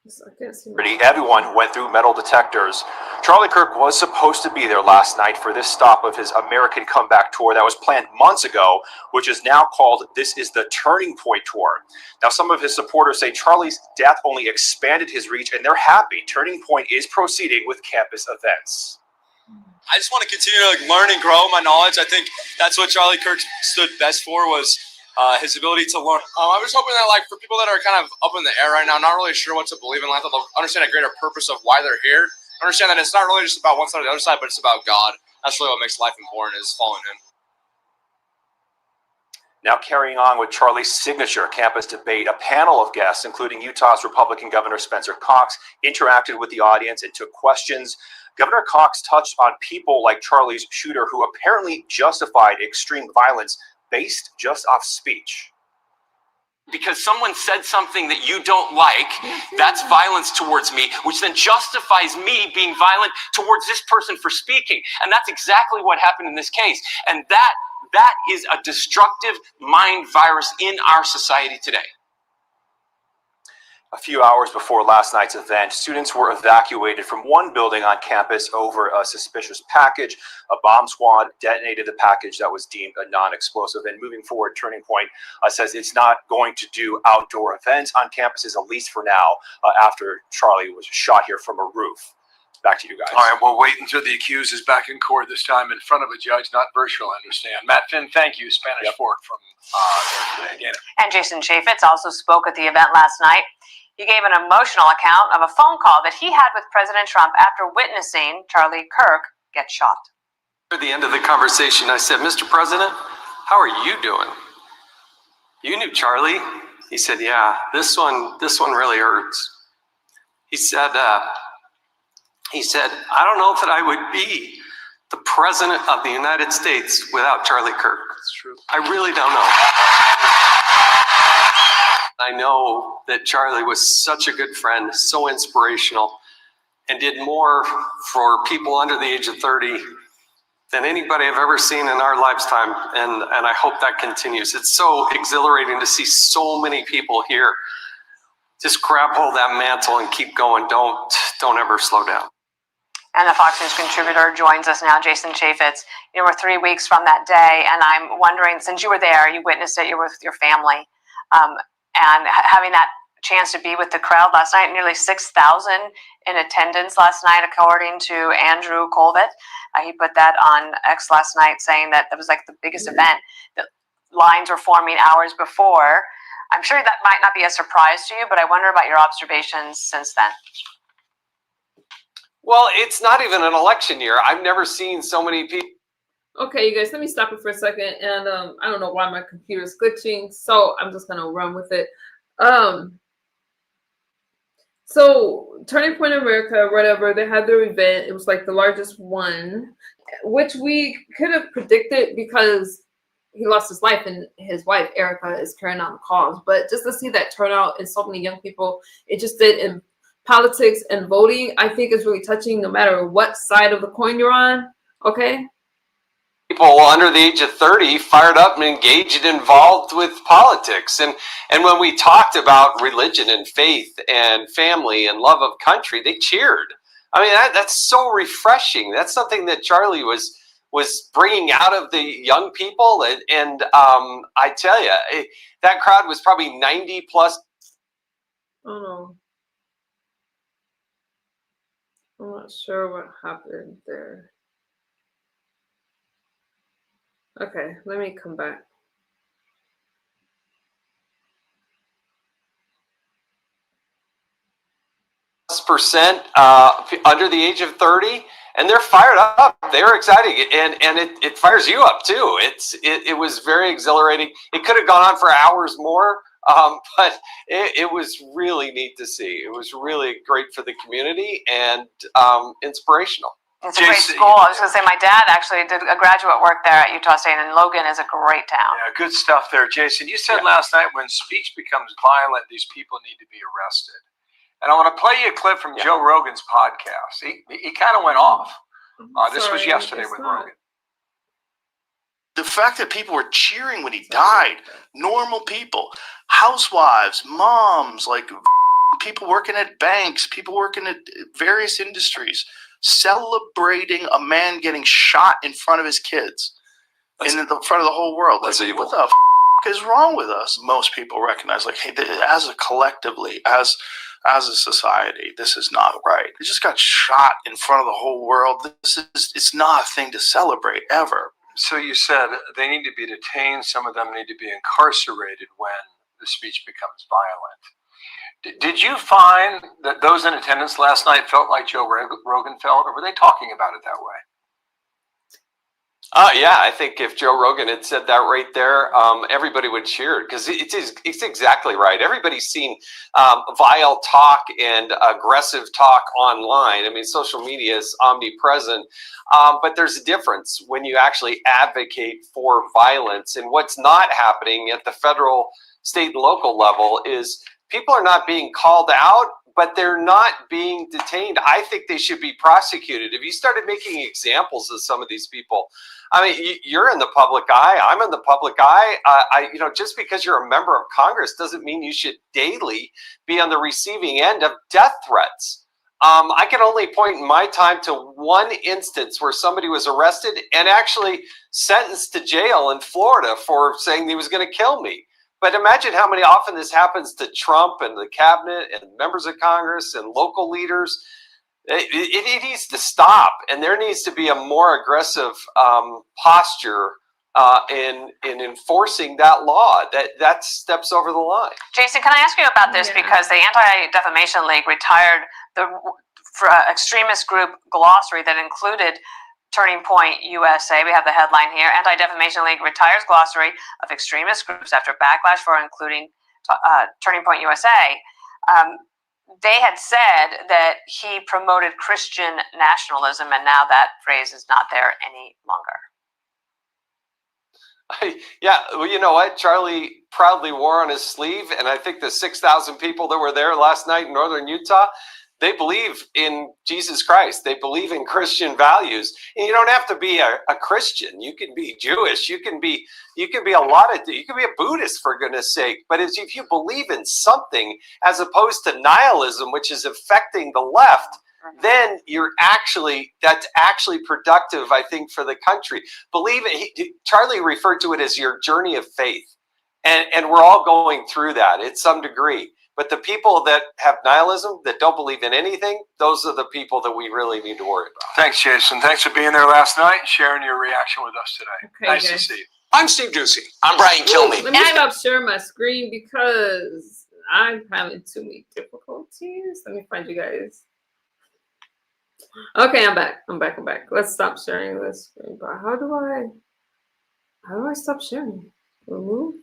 I can't see much. Everyone went through metal detectors. Charlie Kirk was supposed to be there last night for this stop of his American Comeback Tour that was planned months ago, which is now called This Is the Turning Point Tour. Now, some of his supporters say Charlie's death only expanded his reach, and they're happy. Turning Point is proceeding with campus events. I just want to continue to learn and grow my knowledge. I think that's what Charlie Kirk stood best for, was his ability to learn. I'm just hoping that, like, for people that are kind of up in the air right now, not really sure what to believe in life, they'll understand a greater purpose of why they're here. Understand that it's not really just about one side or the other side, but it's about God. That's really what makes life important, is following Him. Now carrying on with Charlie's signature campus debate, a panel of guests, including Utah's Republican Governor Spencer Cox, interacted with the audience and took questions. Governor Cox touched on people like Charlie's shooter who apparently justified extreme violence based just off speech. because someone said something that you don't like, that's violence towards me, which then justifies me being violent towards this person for speaking. And that's exactly what happened in this case. And that is a destructive mind virus in our society today. A few hours before last night's event, students were evacuated from one building on campus over a suspicious package. A bomb squad detonated the package that was deemed a non-explosive. And moving forward, Turning Point says it's not going to do outdoor events on campuses, at least for now, after Charlie was shot here from a roof. Back to you guys. All right, we'll wait until the accused is back in court, this time in front of a judge, not virtual, I understand. Matt Finn, thank you. Spanish Fort from there today. And Jason Chaffetz also spoke at the event last night. He gave an emotional account of a phone call that he had with President Trump after witnessing Charlie Kirk get shot. At the end of the conversation, I said, "Mr. President, how are you doing? You knew Charlie?" He said, "Yeah, this one really hurts." He said, "I don't know that I would be the President of the United States without Charlie Kirk. That's true. I really don't know. I know that Charlie was such a good friend, so inspirational, and did more for people under the age of 30 than anybody I've ever seen in our lifetime, and I hope that continues. It's so exhilarating to see so many people here just grab hold of that mantle and keep going. Don't ever slow down." And the Fox News contributor joins us now, Jason Chaffetz. We're 3 weeks from that day, and I'm wondering, since you were there, you witnessed it, you were with your family, and having that chance to be with the crowd last night, nearly 6,000 in attendance last night, according to Andrew Colvett. He put that on X last night, saying that it was like the biggest event. The lines were forming hours before. I'm sure that might not be a surprise to you, but I wonder about your observations since then. Well, it's not even an election year. I've never seen so many people. Okay, you guys, let me stop it for a second. And I don't know why my computer is glitching, so I'm just gonna run with it. So Turning Point America, whatever, they had their event. It was like the largest one, which we could have predicted because he lost his life and his wife Erica is carrying on the cause. But just to see that turnout and so many young people, it just did in politics and voting, I think is really touching no matter what side of the coin you're on. Okay. People under the age of 30 fired up and engaged and involved with politics. And when we talked about religion and faith and family and love of country, they cheered. I mean, that's so refreshing. That's something that Charlie was bringing out of the young people. And I tell you, that crowd was probably 90 plus. Oh no. I'm not sure what happened there. Okay, let me come back. Percent under the age of 30, and they're fired up. They're excited, and it fires you up too. It was very exhilarating. It could have gone on for hours more, but it was really neat to see. It was really great for the community and inspirational. It's a great school. I was going to say, my dad actually did a graduate work there at Utah State, and Logan is a great town. Yeah, good stuff there, Jason. You said last night, when speech becomes violent, these people need to be arrested. And I want to play you a clip from Joe Rogan's podcast. He kind of went off. This was yesterday with Rogan. The fact that people were cheering when he died, normal people, housewives, moms, like people working at banks, people working at various industries, celebrating a man getting shot in front of his kids, in front of the whole world. Like, what the is wrong with us? Most people recognize, like, hey, as a collectively, as a society, this is not right. They just got shot in front of the whole world. It's not a thing to celebrate ever. So you said they need to be detained. Some of them need to be incarcerated when the speech becomes violent. Did you find that those in attendance last night felt like Joe Rogan felt, or were they talking about it that way? Yeah, I think if Joe Rogan had said that right there, everybody would cheer because it's exactly right. Everybody's seen vile talk and aggressive talk online. I mean, social media is omnipresent, but there's a difference when you actually advocate for violence. And what's not happening at the federal, state, and local level is people are not being called out, but they're not being detained. I think they should be prosecuted. If you started making examples of some of these people, I mean, you're in the public eye. I'm in the public eye. Just because you're a member of Congress doesn't mean you should daily be on the receiving end of death threats. I can only point in my time to one instance where somebody was arrested and actually sentenced to jail in Florida for saying he was going to kill me. But imagine how many often this happens to Trump and the cabinet and members of Congress and local leaders. It needs to stop, and there needs to be a more aggressive posture in enforcing that law. That steps over the line. Jason, can I ask you about this? Because the Anti-Defamation League retired the extremist group glossary that included Turning Point USA. We have the headline here. Anti-Defamation League retires glossary of extremist groups after backlash for including Turning Point USA. They had said that he promoted Christian nationalism, and now that phrase is not there any longer. Yeah, well, you know what? Charlie proudly wore on his sleeve, and I think the 6,000 people that were there last night in northern Utah, they believe in Jesus Christ. They believe in Christian values. And you don't have to be a Christian. You can be Jewish. You can be a Buddhist, for goodness sake. But if you believe in something as opposed to nihilism, which is affecting the left, then that's actually productive, I think, for the country. Believe it. Charlie referred to it as your journey of faith. And we're all going through that at some degree. But the people that have nihilism, that don't believe in anything, those are the people that we really need to worry about. Thanks, Jason. Thanks for being there last night and sharing your reaction with us today. Okay, nice guys. to see you. I'm Steve Ducey. I'm Brian Kilmeade. Let me stop sharing my screen because I'm having too many difficulties. Let me find you guys. Okay, I'm back. Let's stop sharing this screen. But how do I stop sharing? Remove?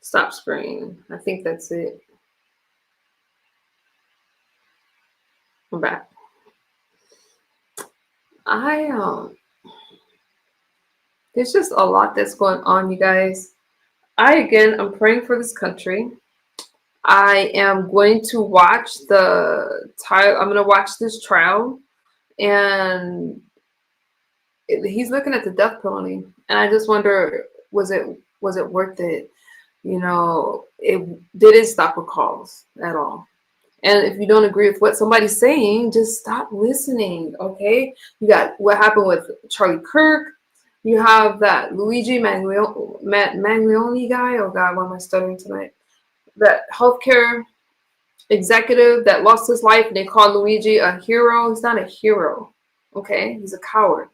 Stop screen. I think that's it. I'm back. There's just a lot that's going on, you guys. I'm praying for this country. I am going to watch I'm going to watch this trial, and he's looking at the death penalty, and I just wonder, was it worth it? You know, it didn't stop a cause at all. And if you don't agree with what somebody's saying, just stop listening, okay? You got what happened with Charlie Kirk. You have that Luigi Mangione guy. Oh God, why am I stuttering tonight? That healthcare executive that lost his life, and they called Luigi a hero. He's not a hero, okay? He's a coward.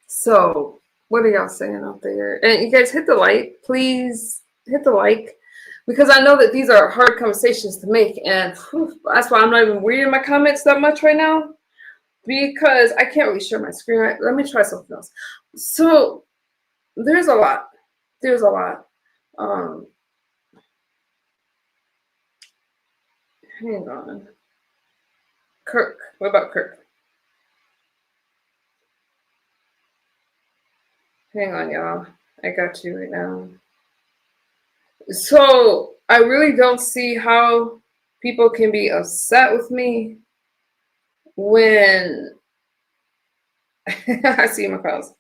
So what are y'all saying out there? And you guys hit the like, please hit the like, because I know that these are hard conversations to make, and that's why I'm not even reading my comments that much right now, because I can't really share my screen. Right? Let me try something else. So there's a lot. Hang on. Kirk. What about Kirk? Hang on, y'all. I got you right now. So I really don't see how people can be upset with me when I see my calls.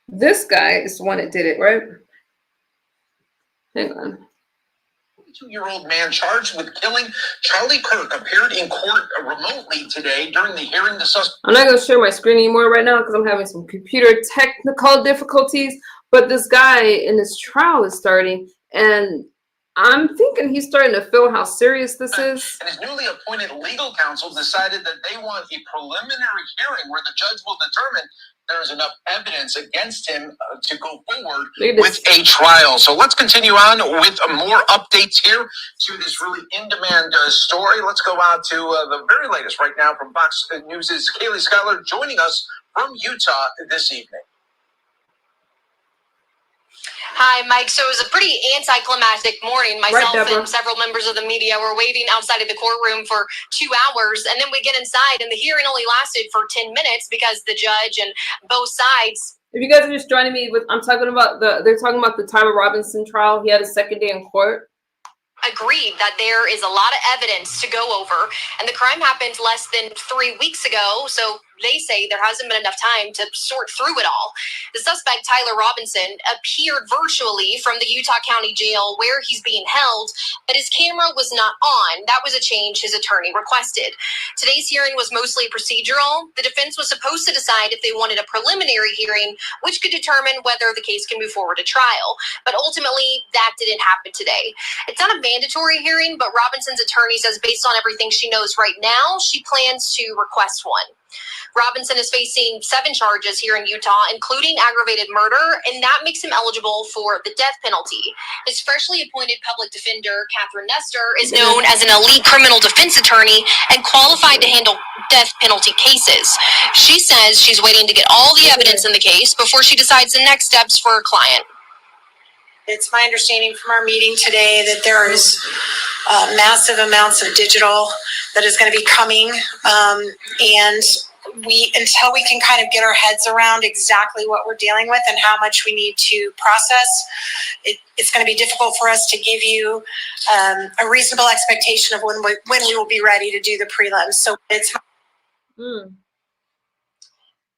This guy is the one that did it, right? Hang on. 22-year-old man charged with killing Charlie Kirk appeared in court remotely today during the hearing. The suspect. I'm not going to share my screen anymore right now because I'm having some computer technical difficulties. But this guy in this trial is starting, and I'm thinking he's starting to feel how serious this is. And his newly appointed legal counsel decided that they want a preliminary hearing where the judge will determine there's enough evidence against him to go forward Look at with this. a trial. So let's continue on with more updates here to this really in-demand story. Let's go out to the very latest right now from Fox News' Kaylee Schuyler joining us from Utah this evening. Hi, Mike. So it was a pretty anticlimactic morning. Myself Deborah. and several members of the media were waiting outside of the courtroom for 2 hours, and then we get inside, and the hearing only lasted for 10 minutes because the judge and both sides. If you guys are just joining me, they're talking about the Tyler Robinson trial. He had a second day in court. Agreed that there is a lot of evidence to go over, and the crime happened less than 3 weeks ago, so they say there hasn't been enough time to sort through it all. The suspect, Tyler Robinson, appeared virtually from the Utah County Jail where he's being held, but his camera was not on. That was a change his attorney requested. Today's hearing was mostly procedural. The defense was supposed to decide if they wanted a preliminary hearing, which could determine whether the case can move forward to trial. But ultimately, that didn't happen today. It's not a mandatory hearing, but Robinson's attorney says based on everything she knows right now, she plans to request one. Robinson is facing 7 charges here in Utah, including aggravated murder, and that makes him eligible for the death penalty. His freshly appointed public defender, Catherine Nestor, is known as an elite criminal defense attorney and qualified to handle death penalty cases. She says she's waiting to get all the evidence in the case before she decides the next steps for her client. It's my understanding from our meeting today that there is massive amounts of digital that is going to be coming, and until we can kind of get our heads around exactly what we're dealing with and how much we need to process, it's going to be difficult for us to give you a reasonable expectation of when we will be ready to do the prelims. So it's.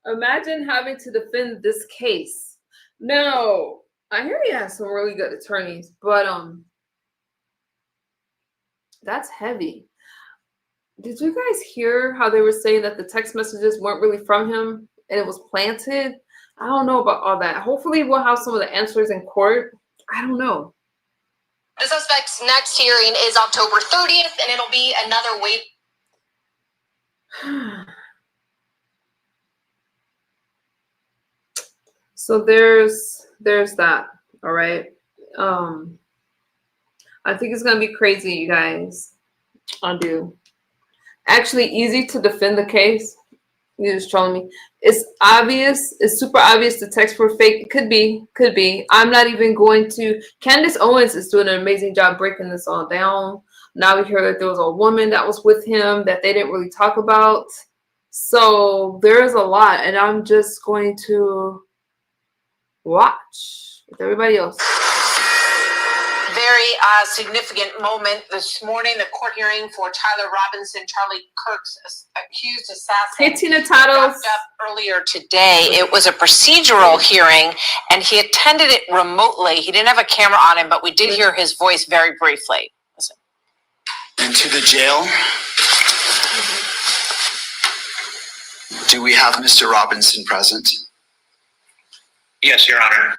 Imagine having to defend this case. No, I hear he has some really good attorneys, but that's heavy. Did you guys hear how they were saying that the text messages weren't really from him and it was planted? I don't know about all that. Hopefully we'll have some of the answers in court. I don't know. The suspect's next hearing is October 30th, and it'll be another wait. So there's that. All right. I think it's gonna be crazy, you guys. I do. Actually, easy to defend the case. You're just trolling me. It's obvious. It's super obvious the texts were fake. It could be. Could be. I'm not even going to. Candace Owens is doing an amazing job breaking this all down. Now we hear that there was a woman that was with him that they didn't really talk about. So there is a lot, and I'm just going to watch with everybody else. Very significant moment this morning. The court hearing for Tyler Robinson, Charlie Kirk's accused assassin. Hey, Tina Tattles. Wrapped up earlier today. It was a procedural hearing, and he attended it remotely. He didn't have a camera on him, but we did hear his voice very briefly. Listen. Into the jail. Do we have Mr. Robinson present? Yes, Your Honor.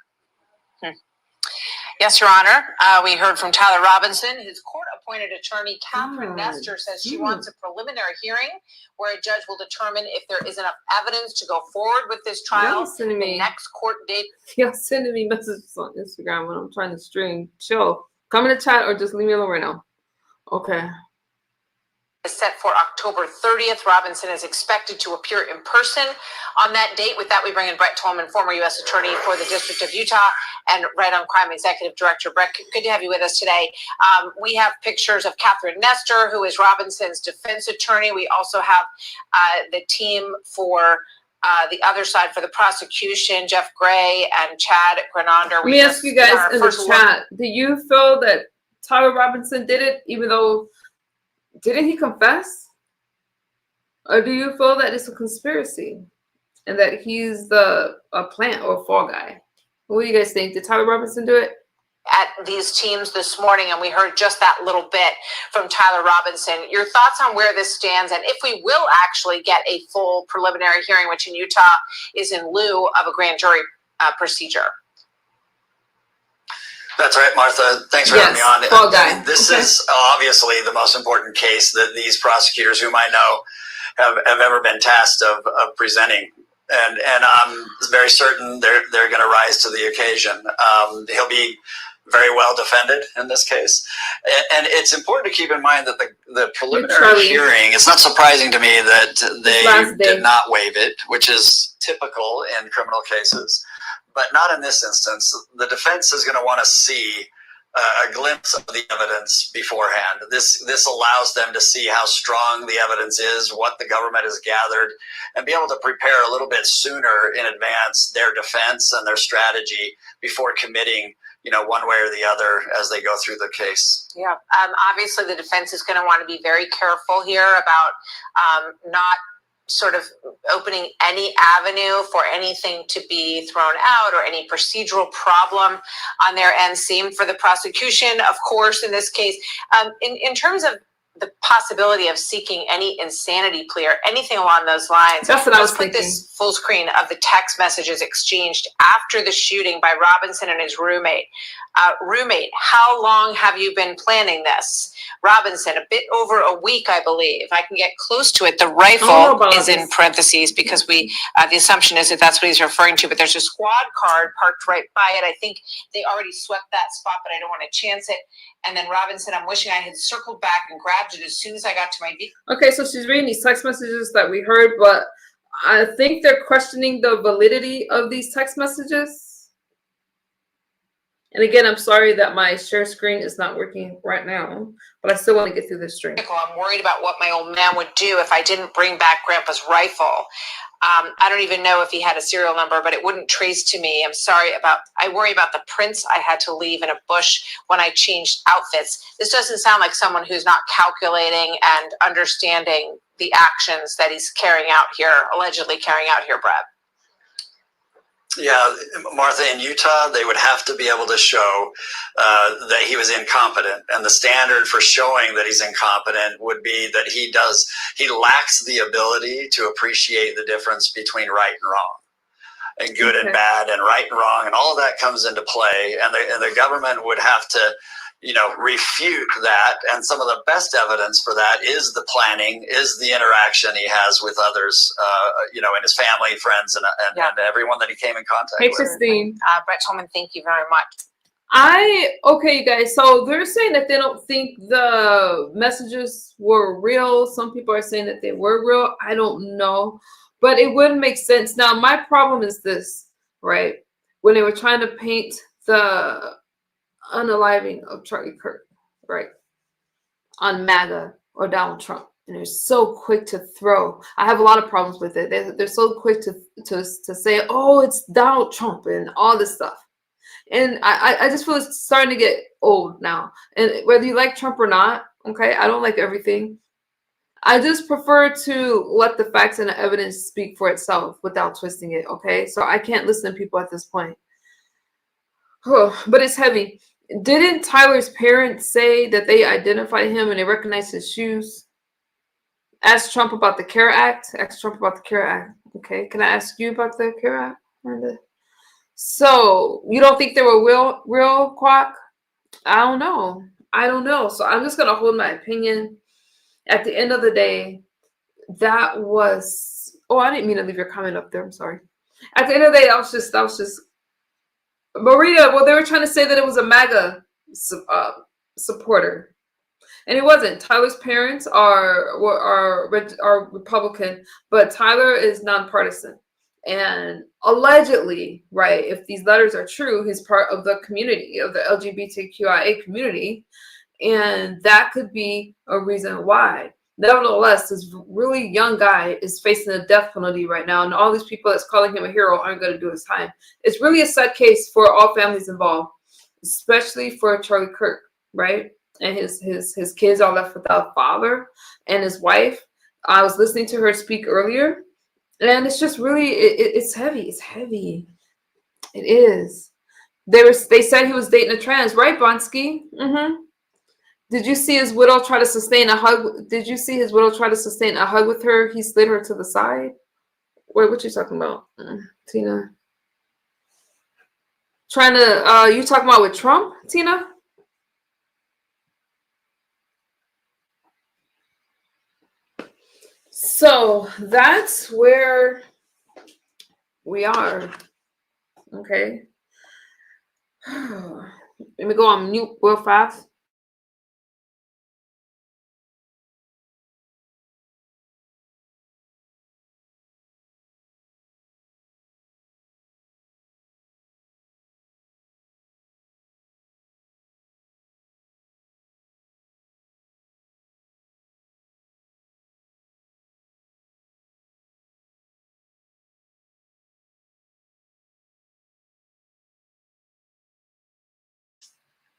Yes, Your Honor. We heard from Tyler Robinson. His court-appointed attorney, Catherine Nestor, says she wants a preliminary hearing where a judge will determine if there is enough evidence to go forward with this trial. Y'all sending me, the next court date. Y'all sending me messages on Instagram when I'm trying to stream. Chill. Come in the chat or just leave me alone right now. Okay. Is set for October 30th. Robinson is expected to appear in person on that date. With that, we bring in Brett Tolman, former U.S. Attorney for the District of Utah, and Right on Crime Executive Director. Brett, good to have you with us today. We have pictures of Catherine Nestor, who is Robinson's defense attorney. We also have the team for the other side for the prosecution, Jeff Gray and Chad Grenander. Let me ask you guys in the chat, do you feel that Tyler Robinson did it even though didn't he confess? Or do you feel that it's a conspiracy and that he's a plant or a fall guy? What do you guys think? Did Tyler Robinson do it? At these teams this morning, and we heard just that little bit from Tyler Robinson. Your thoughts on where this stands, and if we will actually get a full preliminary hearing, which in Utah is in lieu of a grand jury procedure? That's right, Martha. Thanks for having me on. This is obviously the most important case that these prosecutors, whom I know, have ever been tasked of presenting. and I'm very certain they're going to rise to the occasion. He'll be very well defended in this case, and it's important to keep in mind that the preliminary hearing. It's not surprising to me that they did not waive it, which is typical in criminal cases, but not in this instance. The defense is going to want to see a glimpse of the evidence beforehand. This allows them to see how strong the evidence is, what the government has gathered, and be able to prepare a little bit sooner in advance their defense and their strategy before committing, one way or the other as they go through the case. Yeah, obviously the defense is going to want to be very careful here about not sort of opening any avenue for anything to be thrown out or any procedural problem on their end. Same for the prosecution, of course, in this case. In terms of the possibility of seeking any insanity plea or anything along those lines. That's what I was Let's put thinking. this full screen of the text messages exchanged after the shooting by Robinson and his roommate. Roommate, how long have you been planning this? Robinson, a bit over a week, I believe. I can get close to it. The rifle is in parentheses because the assumption is that that's what he's referring to, but there's a squad card parked right by it. I think they already swept that spot, but I don't want to chance it. And then Robinson, I'm wishing I had circled back and grabbed it as soon as I got to my vehicle. Okay, so she's reading these text messages that we heard, but I think they're questioning the validity of these text messages. And again, I'm sorry that my share screen is not working right now, but I still want to get through this stream. I'm worried about what my old man would do if I didn't bring back Grandpa's rifle. I don't even know if he had a serial number, but it wouldn't trace to me. I worry about the prints I had to leave in a bush when I changed outfits. This doesn't sound like someone who's not calculating and understanding the actions that he's allegedly carrying out here, Brad. Yeah, Martha, in Utah, they would have to be able to show that he was incompetent. And the standard for showing that he's incompetent would be that he lacks the ability to appreciate the difference between right and wrong, and good and bad, and right and wrong. And all of that comes into play. And the government would have to, refute that. And some of the best evidence for that is the planning, is the interaction he has with others, in his family, friends, and everyone that he came in contact with. Hey, Christine. Brett Tolman, thank you very much. Okay, you guys. So they're saying that they don't think the messages were real. Some people are saying that they were real. I don't know, but it wouldn't make sense. Now, my problem is this, right? When they were trying to paint the unaliving of Charlie Kirk, right, on MAGA or Donald Trump, and they're so quick to throw. I have a lot of problems with it. They're so quick to say, oh, it's Donald Trump and all this stuff. And I just feel it's starting to get old now. And whether you like Trump or not, okay, I don't like everything. I just prefer to let the facts and the evidence speak for itself without twisting it, okay? So I can't listen to people at this point. Oh, but it's heavy. Didn't Tyler's parents say that they identified him and they recognized his shoes? Ask Trump about the CARE Act. Ask Trump about the CARE Act. Okay, can I ask you about the CARE Act, Miranda? So you don't think they were real Quack? I don't know. So I'm just gonna hold my opinion. At the end of the day, that was. Oh, I didn't mean to leave your comment up there. I'm sorry. At the end of the day, that was just. Maria, well, they were trying to say that it was a MAGA supporter, and it wasn't. Tyler's parents are Republican, but Tyler is nonpartisan. And allegedly, right, if these letters are true, he's part of the community, of the LGBTQIA community, and that could be a reason why. Nevertheless, this really young guy is facing a death penalty right now, and all these people that's calling him a hero aren't going to do his time. It's really a sad case for all families involved, especially for Charlie Kirk, right? And his kids are left without a father, and his wife. I was listening to her speak earlier, and it's just really it's heavy. It's heavy. It is. They said he was dating a trans, right, Bonsky? Mm-hmm. Did you see his widow try to sustain a hug? Did you see his widow try to sustain a hug with her? He slid her to the side. What you talking about, Tina? You talking about with Trump, Tina? So that's where We are. Okay. Let me go on mute real fast.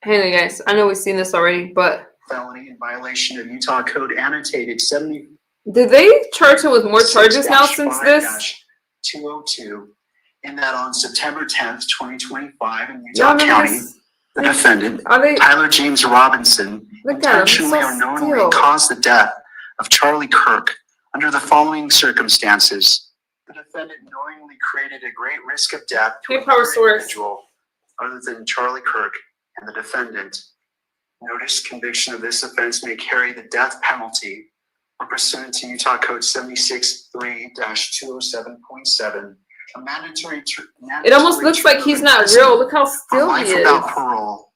Hey guys, I know we've seen this already, but felony in violation of Utah Code annotated 70. Did they charge him with more charges now since this? 202, in that on September 10th, 2025, in Utah County, the defendant, Tyler James Robinson, intentionally or knowingly caused the death of Charlie Kirk under the following circumstances. The defendant knowingly created a great risk of death to another individual other than Charlie Kirk and the defendant. Notice conviction of this offense may carry the death penalty or pursuant to Utah Code 76.3-207.7, a mandatory. It almost looks like he's not real. Look how still he is. Life without parole,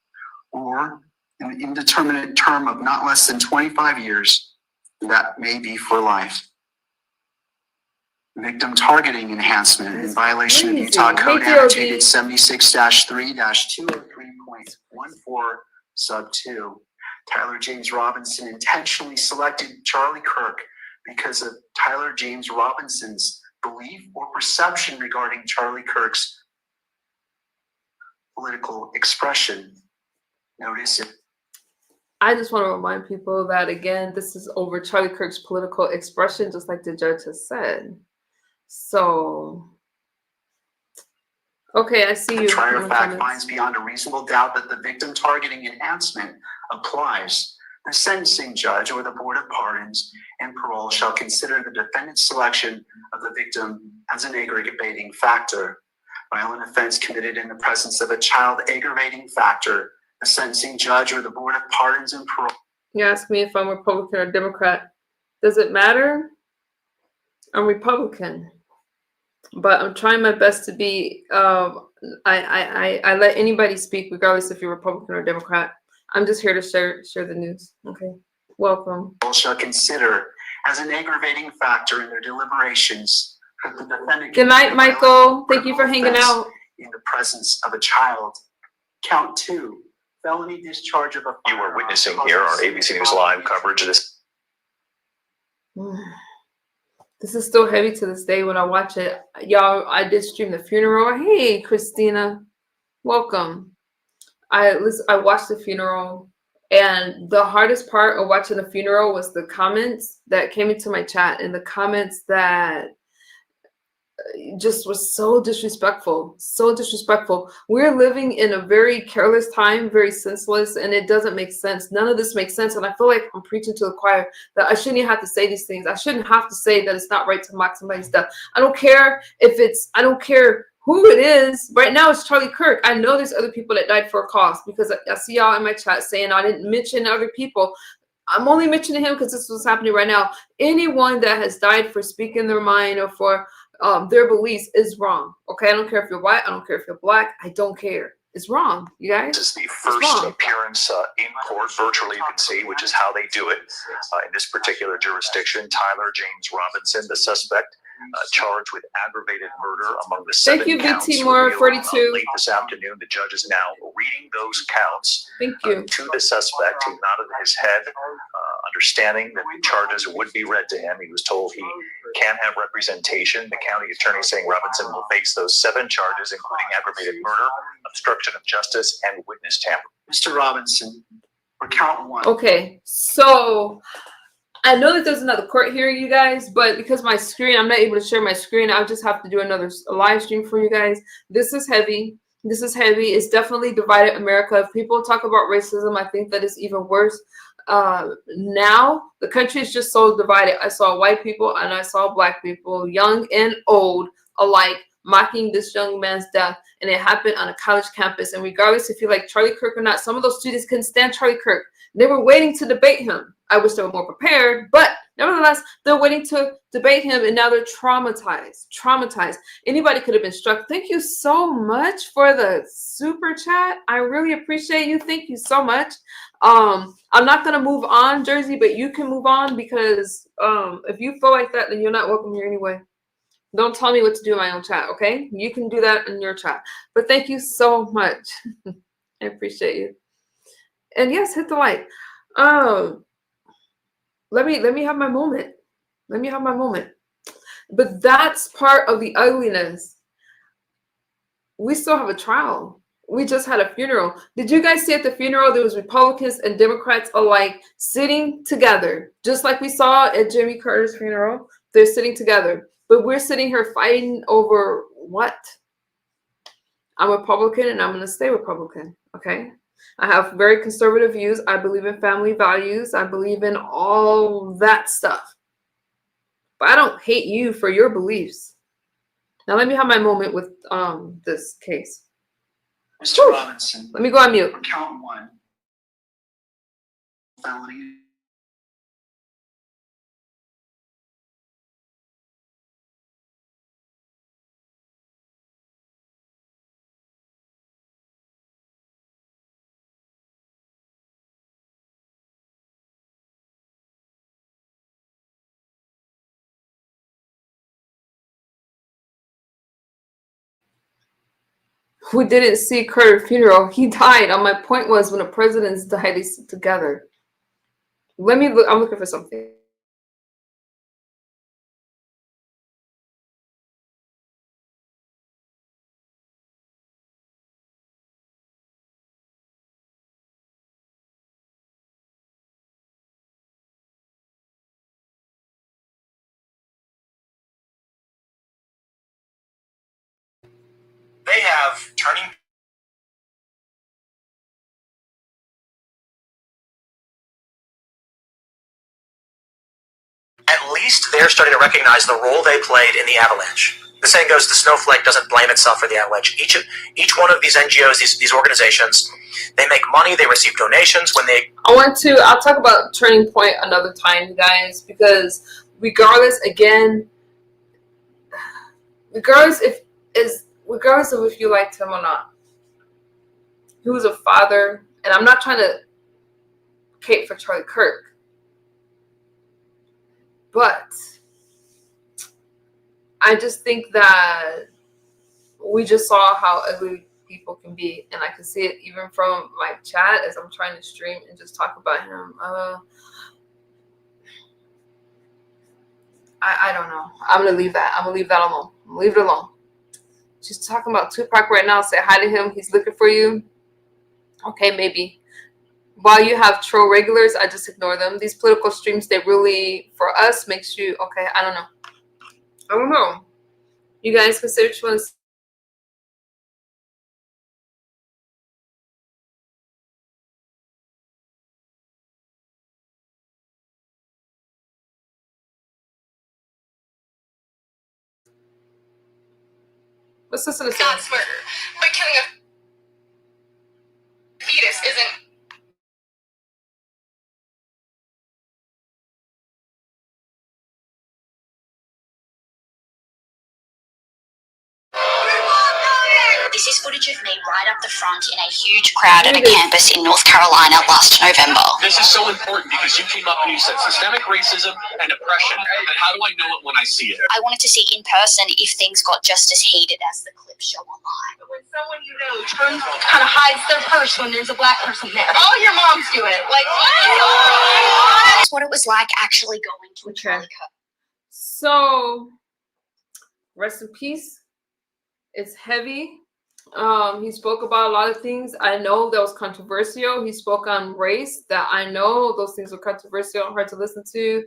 or an indeterminate term of not less than 25 years, that may be for life. Victim targeting enhancement in violation of Utah Code annotated 76-3-203.14 sub 2. Tyler James Robinson intentionally selected Charlie Kirk because of Tyler James Robinson's belief or perception regarding Charlie Kirk's political expression. Notice it. I just want to remind people that, again, this is over Charlie Kirk's political expression, just like the judge has said. So, okay, I see you. The trier of fact finds beyond a reasonable doubt that the victim targeting enhancement applies. The sentencing judge or the Board of Pardons and Parole shall consider the defendant's selection of the victim as an aggravating factor. Violent offense committed in the presence of a child aggravating factor. The sentencing judge or the Board of Pardons and Parole. You ask me if I'm Republican or Democrat. Does it matter? I'm Republican. But I'm trying my best to be, I let anybody speak regardless if you're Republican or Democrat. I'm just here to share the news. Okay, welcome. Shall consider as an aggravating factor in their deliberations that the defendant. Good night, Michael. Thank you for hanging out. In the presence of a child. Count 2, felony discharge of a. You are witnessing here on ABC News Live coverage of this. This is still heavy to this day when I watch it. Y'all, I did stream the funeral. Hey, Christina, welcome. I watched the funeral, and the hardest part of watching the funeral was the comments that came into my chat, and the comments that just was so disrespectful, so disrespectful. We're living in a very careless time, very senseless, and it doesn't make sense. None of this makes sense, and I feel like I'm preaching to the choir that I shouldn't have to say these things. I shouldn't have to say that it's not right to mock somebody's death. I don't care I don't care who it is. Right now it's Charlie Kirk. I know there's other people that died for a cause, because I see y'all in my chat saying I didn't mention other people. I'm only mentioning him because this is what's happening right now. Anyone that has died for speaking their mind or for their beliefs is wrong. Okay, I don't care if you're white. I don't care if you're black. I don't care. It's wrong, you guys. This is the first appearance in court virtually, you can see, which is how they do it. In this particular jurisdiction, Tyler James Robinson, the suspect, charged with aggravated murder among the 7 counts. Thank you, VT Moore 42. Late this afternoon, the judge is now reading those counts to the suspect, who nodded his head, understanding that the charges would be read to him. He was told he can have representation. The county attorney saying Robinson will face those 7 charges, including aggravated murder, obstruction of justice, and witness tampering. Mr. Robinson, for count 1. Okay, so I know that there's another court hearing, you guys, but because my screen, I'm not able to share my screen, I'll just have to do another live stream for you guys. This is heavy. This is heavy. It's definitely divided America. If people talk about racism, I think that it's even worse. Now, the country is just so divided. I saw white people and I saw black people, young and old alike, mocking this young man's death, and it happened on a college campus. And regardless if you like Charlie Kirk or not, some of those students couldn't stand Charlie Kirk. They were waiting to debate him. I wish they were more prepared, but Nevertheless, they're waiting to debate him, and now they're traumatized. Anybody could have been struck. Thank you so much for the super chat. I really appreciate you. Thank you so much. I'm not going to move on, Jersey, but you can move on, because if you feel like that, then you're not welcome here anyway. Don't tell me what to do in my own chat, okay? You can do that in your chat. But thank you so much. I appreciate you. And yes, hit the like. Let me have my moment. Let me have my moment. But that's part of the ugliness. We still have a trial. We just had a funeral. Did you guys see at the funeral there was Republicans and Democrats alike sitting together, just like we saw at Jimmy Carter's funeral? They're sitting together, but we're sitting here fighting over what? I'm Republican and I'm going to stay Republican. Okay. I have very conservative views. I believe in family values. I believe in all that stuff. But I don't hate you for your beliefs. Now let me have my moment with this case. Mr. Robinson. Let me go on mute. Count one. Felony. We didn't see Carter's funeral. He died. My point was, when the presidents die, they sit together. Let me look. I'm looking for something. They have turning. At least they're starting to recognize the role they played in the avalanche. The saying goes, the snowflake doesn't blame itself for the avalanche. Each one of these NGOs, these organizations, they make money, they receive donations when they... I'll talk about Turning Point another time, guys, because regardless of if you liked him or not, he was a father, and I'm not trying to cape for Charlie Kirk, but I just think that we just saw how ugly people can be, and I can see it even from my chat as I'm trying to stream and just talk about him. I don't know. I'm gonna leave that. I'm gonna leave that alone. I'm gonna leave it alone. She's talking about Tupac right now. Say hi to him. He's looking for you. Okay, maybe. While you have troll regulars, I just ignore them. These political streams, they really, for us, makes you, okay, I don't know. I don't know. You guys consider which ones. Let's listen to That's murder. But killing a fetus isn't. This is footage of me right up the front in a huge crowd at a campus in North Carolina last November. This is so important because you came up and you said systemic racism and oppression. And how do I know it when I see it? I wanted to see in person if things got just as heated as the clips show online. When someone you know turns, kind of hides their purse when there's a black person there. All your moms do it. Like, what? That's what it was like actually going to a Charlie Kirk. So, rest in peace. It's heavy. He spoke about a lot of things. I know that was controversial. He spoke on race. That I know those things were controversial and hard to listen to.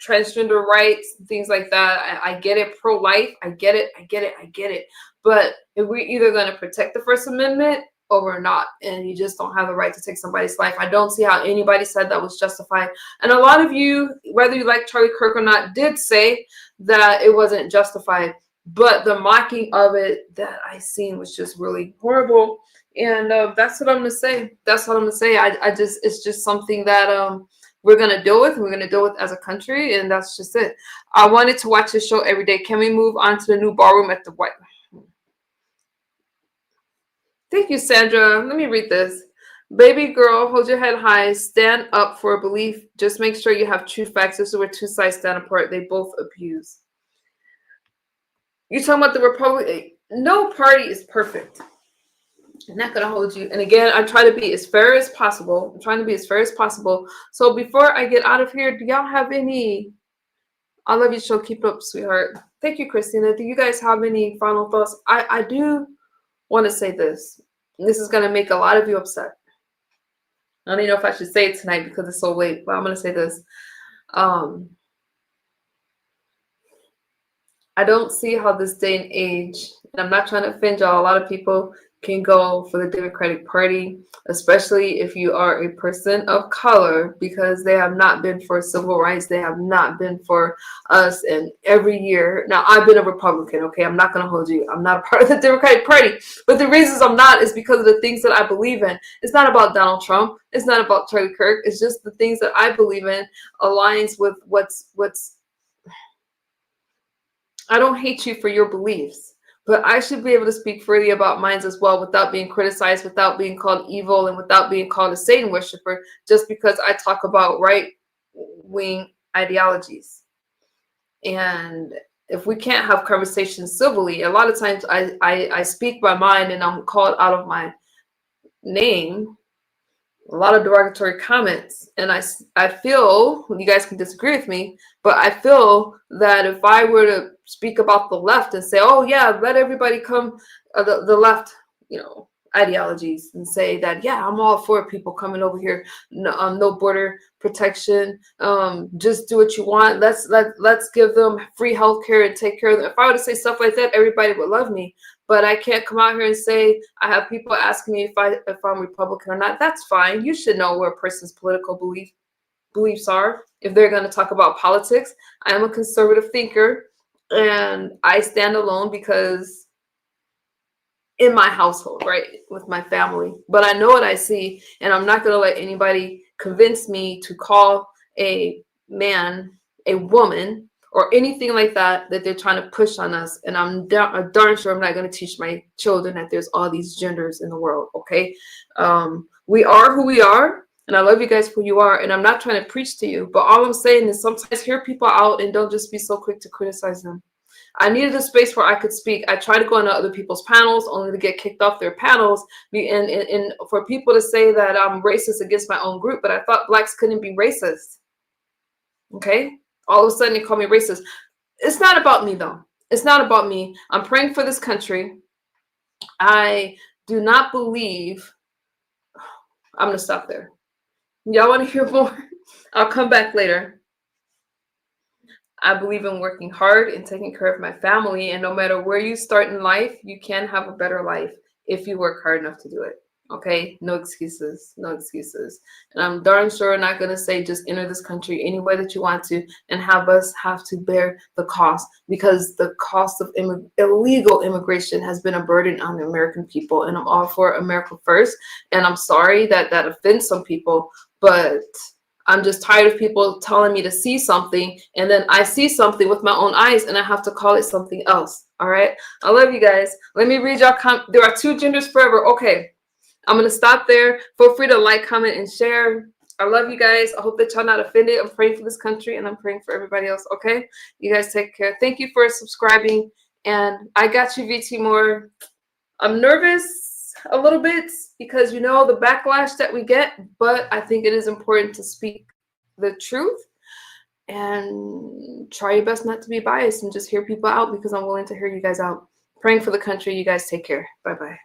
Transgender rights, things like that. I get it. Pro-life. I get it. But if we're either going to protect the First Amendment or we're not, and you just don't have the right to take somebody's life. I don't see how anybody said that was justified. And a lot of you, whether you like Charlie Kirk or not, did say that it wasn't justified. But the mocking of it that I seen was just really horrible. And that's what I'm going to say. That's what I'm going to say. It's just something that we're going to deal with, and we're going to deal with as a country, and that's just it. I wanted to watch this show every day. Can we move on to the new ballroom at the White? Thank you, Sandra. Let me read this. Baby girl, hold your head high. Stand up for a belief. Just make sure you have true facts. This is where two sides stand apart. They both abuse. You're talking about the Republic. No party is perfect. I'm not going to hold you. And again, I try to be as fair as possible. I'm trying to be as fair as possible. So before I get out of here, do y'all have any... I love you, show. Keep up, sweetheart. Thank you, Christina. Do you guys have any final thoughts? I do want to say this. This is going to make a lot of you upset. I don't even know if I should say it tonight because it's so late, but I'm going to say this. I don't see how this day and age, and I'm not trying to offend y'all, a lot of people can go for the Democratic Party, especially if you are a person of color, because they have not been for civil rights. They have not been for us. And every year, now I've been a Republican, okay? I'm not going to hold you. I'm not a part of the Democratic Party. But the reasons I'm not is because of the things that I believe in. It's not about Donald Trump. It's not about Charlie Kirk. It's just the things that I believe in aligns with what's I don't hate you for your beliefs. But I should be able to speak freely about mine as well without being criticized, without being called evil, and without being called a Satan worshiper just because I talk about right-wing ideologies. And if we can't have conversations civilly, a lot of times I speak my mind and I'm called out of my name. A lot of derogatory comments. And I feel, you guys can disagree with me, but I feel that if I were to speak about the left and say, oh yeah, let everybody come, the left, ideologies, and say that, yeah, I'm all for people coming over here, no border protection, just do what you want, let's give them free healthcare and take care of them. If I were to say stuff like that, everybody would love me. But I can't come out here and say, I have people asking me if I'm Republican or not. That's fine. You should know where a person's political beliefs are if they're going to talk about politics. I am a conservative thinker, and I stand alone because in my household, right, with my family. But I know what I see, and I'm not going to let anybody convince me to call a man a woman or anything like that they're trying to push on us. And I'm darn sure I'm not going to teach my children that there's all these genders in the world, okay? We are who we are, and I love you guys for who you are, and I'm not trying to preach to you, but all I'm saying is sometimes hear people out and don't just be so quick to criticize them. I needed a space where I could speak. I tried to go on other people's panels only to get kicked off their panels, and for people to say that I'm racist against my own group, but I thought blacks couldn't be racist, okay? All of a sudden, they call me racist. It's not about me, though. It's not about me. I'm praying for this country. I do not believe... I'm going to stop there. Y'all want to hear more? I'll come back later. I believe in working hard and taking care of my family. And no matter where you start in life, you can have a better life if you work hard enough to do it. Okay, no excuses, no excuses. And I'm darn sure not going to say just enter this country any way that you want to and have us have to bear the cost, because the cost of illegal immigration has been a burden on the American people. And I'm all for America first. And I'm sorry that that offends some people, but I'm just tired of people telling me to see something, and then I see something with my own eyes and I have to call it something else. All right, I love you guys. Let me read y'all. There are two genders forever. Okay. I'm going to stop there. Feel free to like, comment, and share. I love you guys. I hope that y'all not offended. I'm praying for this country, and I'm praying for everybody else, okay? You guys take care. Thank you for subscribing, and I got you, VT Moore. I'm nervous a little bit because, the backlash that we get, but I think it is important to speak the truth and try your best not to be biased and just hear people out, because I'm willing to hear you guys out. Praying for the country. You guys take care. Bye-bye.